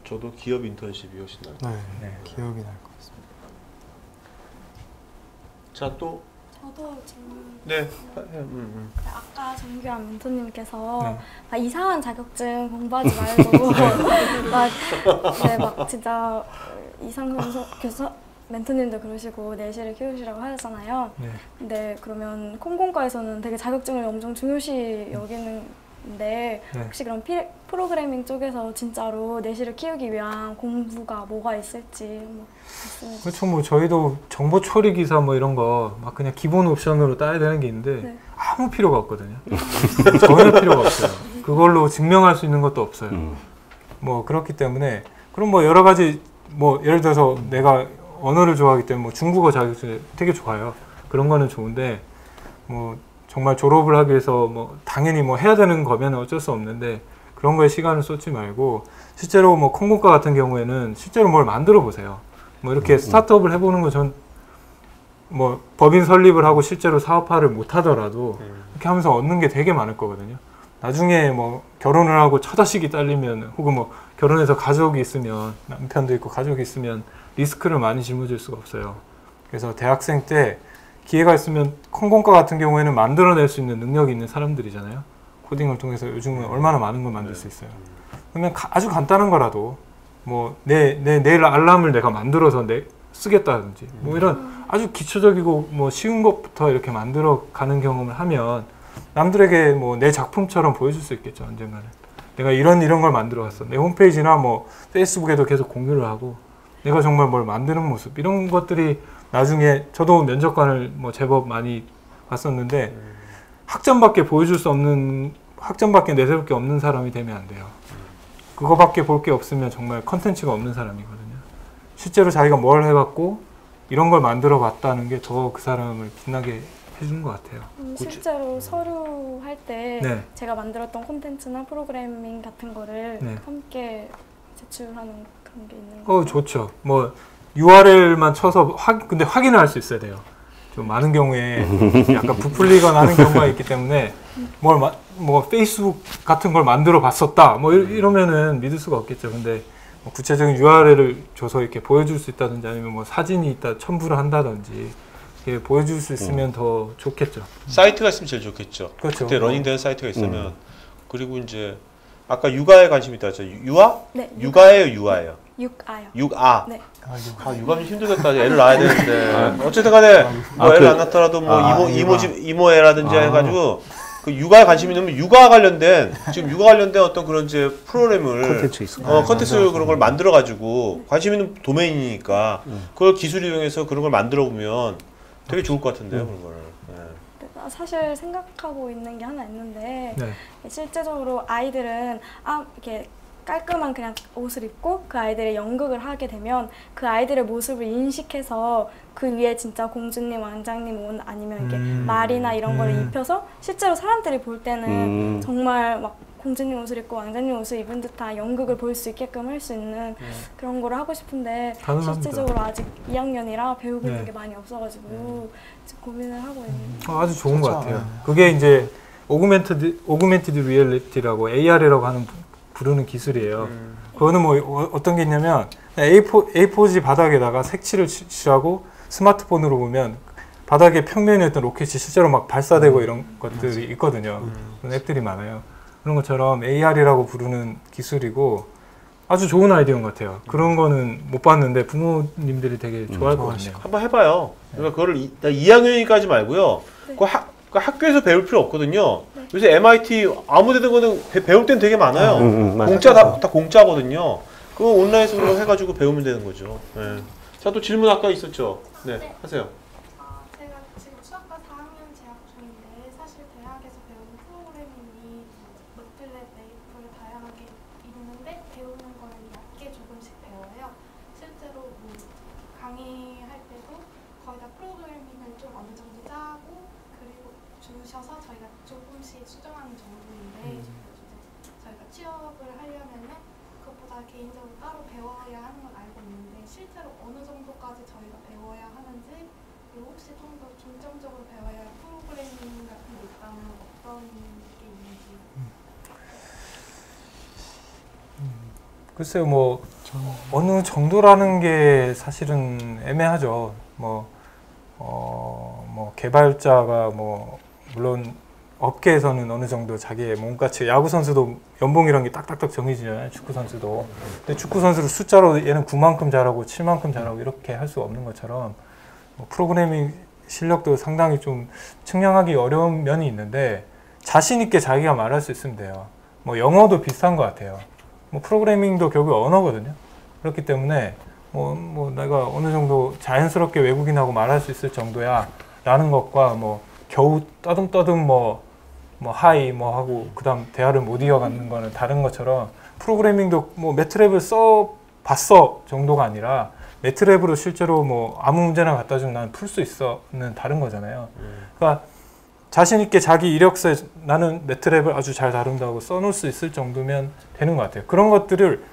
저도 기업 인턴십이 훨씬 나아요. 네, 기억이 날 것 같습니다. 자, 또 저도 네. 아까 정규환 멘토님께서 네. 막 이상한 자격증 공부하지 말고 막 진짜 이상한 교수 멘토님도 그러시고 내실을 키우시라고 하셨잖아요. 네. 근데 그러면 컴공과에서는 되게 자격증을 엄청 중요시 여기는데 혹시 그럼 프로그래밍 쪽에서 진짜로 내실을 키우기 위한 공부가 뭐가 있을지 한번 말씀해 주세요. 그렇죠. 뭐 저희도 정보 처리 기사 뭐 이런 거 막 그냥 기본 옵션으로 따야 되는 게 있는데 네. 아무 필요가 없거든요. 전혀 필요가 없어요. 그걸로 증명할 수 있는 것도 없어요. 뭐 그렇기 때문에 그럼 뭐 여러 가지 뭐 예를 들어서 내가 언어를 좋아하기 때문에 뭐 중국어 자격증 되게 좋아요. 그런 거는 좋은데 뭐 정말 졸업을 하기 위해서 뭐 당연히 뭐 해야 되는 거면 어쩔 수 없는데 그런 거에 시간을 쏟지 말고 실제로 뭐 컴공과 같은 경우에는 실제로 뭘 만들어 보세요. 뭐 이렇게 스타트업을 해보는 건 전 뭐 법인 설립을 하고 실제로 사업화를 못 하더라도 이렇게 하면서 얻는 게 되게 많을 거거든요. 나중에 뭐 결혼을 하고 처자식이 딸리면 혹은 뭐 결혼해서 가족이 있으면 남편도 있고 가족이 있으면 리스크를 많이 짊어질 수가 없어요. 그래서 대학생 때 기회가 있으면 컴공과 같은 경우에는 만들어낼 수 있는 능력이 있는 사람들이잖아요. 코딩을 통해서 요즘은 얼마나 많은 걸 만들 수 있어요. 그러면 아주 간단한 거라도 뭐 내일 알람을 내가 만들어서 쓰겠다든지 뭐 이런 아주 기초적이고 뭐 쉬운 것부터 이렇게 만들어 가는 경험을 하면 남들에게 뭐 내 작품처럼 보여줄 수 있겠죠. 언젠가는 내가 이런 걸 만들어 갔어. 내 홈페이지나 뭐 페이스북에도 계속 공유를 하고 내가 정말 뭘 만드는 모습 이런 것들이 나중에 저도 면접관을 뭐 제법 많이 봤었는데 학점밖에 보여줄 수 없는 학점밖에 내세울 게 없는 사람이 되면 안 돼요. 그거밖에 볼 게 없으면 정말 컨텐츠가 없는 사람이거든요. 실제로 자기가 뭘 해봤고 이런 걸 만들어 봤다는 게 더 그 사람을 빛나게 해준 것 같아요. 실제로 서류 할 때 네. 제가 만들었던 콘텐츠나 프로그래밍 같은 거를 네. 함께 제출하는 그런 게 있는 거예요? 좋죠. 뭐 URL만 쳐서 근데 확인을 할 수 있어야 돼요. 좀 많은 경우에 약간 부풀리거나 하는 경우가 있기 때문에 뭐 페이스북 같은 걸 만들어 봤었다 뭐 이러면은 믿을 수가 없겠죠. 근데 뭐 구체적인 URL을 줘서 이렇게 보여줄 수 있다든지 아니면 뭐 사진이 있다 첨부를 한다든지 이렇게 보여줄 수 있으면 더 좋겠죠. 사이트가 있으면 제일 좋겠죠. 그렇죠. 그때 러닝되는 사이트가 있으면 그리고 이제 아까 육아에 관심이 있다 했죠. 유아? 네. 육아예요, 유아예요. 육아요. 육아. 네. 육아 좀 힘들겠다. 애를 낳아야 되는데. 어쨌든 간에 뭐 애를 안 낳더라도 뭐 이모애라든지 해가지고 그 육아에 관심이 있으면 육아 관련된 지금 육아 관련된 어떤 그런 이제 프로그램을 콘텐츠 있어요. 콘텐츠 그런 걸 만들어 가지고 관심 있는 도메인이니까 그걸 기술 이용해서 그런 걸 만들어 보면 되게 좋을 것 같은데요, 그런 거를. 사실 생각하고 있는 게 하나 있는데 네. 실제적으로 아이들은 이렇게 깔끔한 그냥 옷을 입고 그 아이들의 연극을 하게 되면 그 아이들의 모습을 인식해서 그 위에 진짜 공주님, 왕자님 옷 아니면 이렇게 말이나 이런 거를 입혀서 실제로 사람들이 볼 때는 정말 막 공주님 옷을 입고 왕자님 옷을 입은 듯한 연극을 볼 수 있게끔 할 수 있는 그런 거를 하고 싶은데 가능합니다. 실제적으로 아직 2학년이라 배우고 있는 네. 게 많이 없어가지고 지금 고민을 하고 있는 아주 좋은 것 같아요. 그게 이제 오그멘티드 리얼리티라고 AR이라고 하는 부르는 기술이에요. 그거는 뭐 어떤 게 있냐면 A4지 바닥에다가 색칠을 칠하고 스마트폰으로 보면 바닥에 평면에 어떤 로켓이 실제로 막 발사되고 이런 것들이 있거든요. 그런 앱들이 많아요. 그런 것처럼 AR이라고 부르는 기술이고 아주 좋은 아이디어인 것 같아요. 그런 거는 못 봤는데 부모님들이 되게 좋아할 것 같네요. 한번 해봐요. 그러니까 그거를 2학년까지 말고요. 그 학교에서 배울 필요 없거든요. 요새 MIT 아무데든 거는 배울 때는 되게 많아요. 공짜 다 공짜거든요. 그거 온라인에서 해가지고 배우면 되는 거죠. 네. 자, 또 질문 아까 있었죠. 네, 하세요. 제가 지금 수학과 4학년 재학 중인데 사실 대학에서 배우는 프로그래밍이 머틀랩, 메이플 다양하게 있는데 배우는 거는 얕게 조금씩 배워요. 실제로 뭐 강의할 때도 주셔서 저희가 조금씩 수정하는 정도인데 저희가 취업을 하려면은 그것보다 개인적으로 따로 배워야 하는 건 알고 있는데 실제로 어느 정도까지 저희가 배워야 하는지, 그리고 혹시 좀 더 중점적으로 배워야 할 프로그래밍 같은 게 있다면 어떤 게 있는지. 글쎄요, 뭐 어느 정도라는 게 사실은 애매하죠. 뭐 개발자가 뭐 물론 업계에서는 어느 정도 자기의 몸가치, 야구 선수도 연봉이란 게 딱딱딱 정해지잖아요. 축구 선수도. 근데 축구 선수를 숫자로 얘는 9만큼 잘하고 7만큼 잘하고 이렇게 할 수 없는 것처럼 뭐 프로그래밍 실력도 상당히 좀 측량하기 어려운 면이 있는데 자신 있게 자기가 말할 수 있으면 돼요. 뭐 영어도 비슷한 것 같아요. 뭐 프로그래밍도 결국 언어거든요. 그렇기 때문에 뭐 내가 어느 정도 자연스럽게 외국인하고 말할 수 있을 정도야 라는 것과 뭐 겨우 떠듬떠듬 뭐 하이 뭐 하고 그다음 대화를 못 이어가는 거는 다른 것처럼 프로그래밍도 뭐 매트랩을 써 봤어 정도가 아니라 매트랩으로 실제로 뭐 아무 문제나 갖다 주면 나는 풀 수 있어는 다른 거잖아요. 그러니까 자신 있게 자기 이력서에 나는 매트랩을 아주 잘 다룬다고 써놓을 수 있을 정도면 되는 것 같아요. 그런 것들을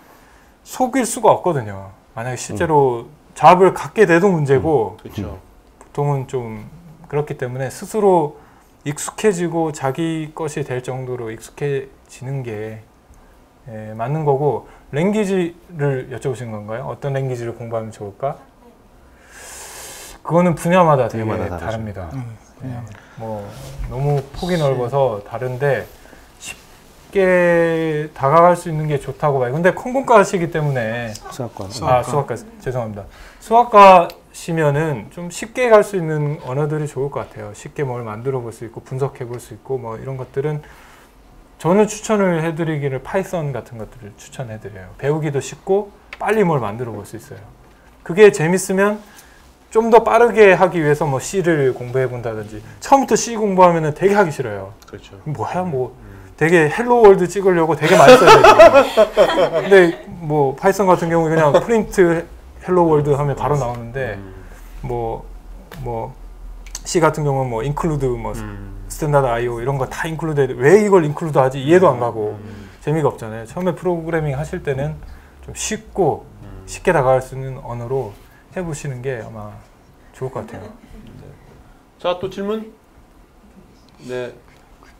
속일 수가 없거든요. 만약에 실제로 잡을 갖게 돼도 문제고 그렇죠. 보통은 좀 그렇기 때문에 스스로 익숙해지고 자기 것이 될 정도로 익숙해지는 게 맞는 거고, 랭귀지를 여쭤보신 건가요? 어떤 랭귀지를 공부하면 좋을까? 그거는 분야마다 되게 다릅니다. 뭐 너무 폭이 넓어서 다른데 쉽게 다가갈 수 있는 게 좋다고 봐요. 근데 컴공과시기 때문에 수학과 죄송합니다. 수학과시면은 좀 쉽게 갈 수 있는 언어들이 좋을 것 같아요. 쉽게 뭘 만들어 볼 수 있고 분석해 볼 수 있고 뭐 이런 것들은 저는 추천을 해드리기를 파이썬 같은 것들을 추천해드려요. 배우기도 쉽고 빨리 뭘 만들어 볼 수 있어요. 그게 재밌으면 좀 더 빠르게 하기 위해서 뭐 C를 공부해 본다든지, 처음부터 C 공부하면 되게 하기 싫어요. 그렇죠. 뭐야 뭐 되게 헬로 월드 찍으려고 되게 많이 써야 되고. 근데 뭐 파이썬 같은 경우 그냥 프린트 헬로 월드 하면 바로 나오는데 뭐 C 같은 경우는 뭐 인클루드 뭐 스탠다드 IO 이런 거 다 인클루드, 왜 이걸 인클루드 하지 이해도 안 가고 재미가 없잖아요. 처음에 프로그래밍 하실 때는 좀 쉽게 다가갈 수 있는 언어로 해보시는 게 아마 좋을 것 같아요. 자, 또 질문? 네.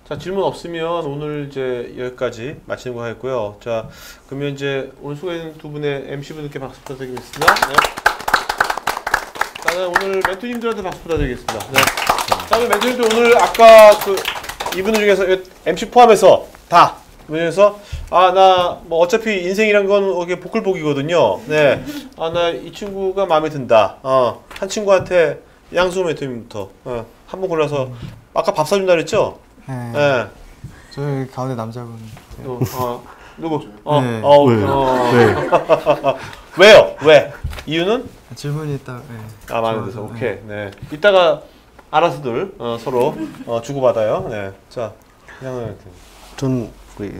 자, 질문 없으면 오늘 이제 여기까지 마치는 거 하겠고요. 자, 그러면 이제 오늘 수고해주신 두 분의 MC분들께 박수 부탁드리겠습니다. 네. 자, 오늘 멘토님들한테 박수 부탁드리겠습니다. 네. 자, 멘토님들 오늘 아까 그 이분들 중에서 MC 포함해서 다 그래서 나 뭐 어차피 인생이란 건 이게 복글복이거든요. 네. 나 이 친구가 마음에 든다. 한 친구한테 양수 멘토님부터 한번 골라서 아까 밥 사준다 그랬죠? 네. 저희 가운데 남자분. 누구? 네. 왜요? 왜? 이유는? 질문이 딱. 네. 마음에 들어서. 오케이. 네. 이따가 알아서들 서로 주고받아요. 네. 자, 그냥 전 우리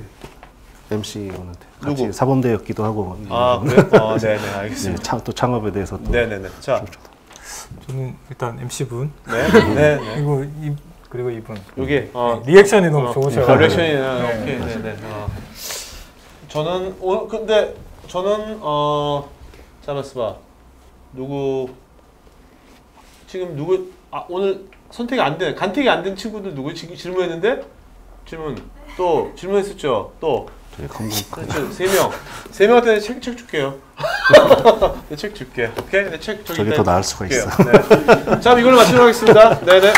MC분한테 같이 누구? 사범대였기도 하고. 그래요? 네네, 알겠습니다. 네, 또 창업에 대해서 또. 네네네. 자, 저는 일단 MC분. 네. 그리고 이분. 여기 리액션이 너무 좋으셔요. 리액션이 오케이. 네네. 저는 근데 저는 잠깐만 누구 지금 누구 오늘 선택이 안 된, 간택이 안 된 친구들 누구 지금 질문했는데 또 질문했었죠. 또 세 명한테 책 줄게요. 네, 책 줄게. 오케이. 네, 책 저기 더 나을 수가 있어. 네. 자, 이걸로 마치도록 하겠습니다. 네네.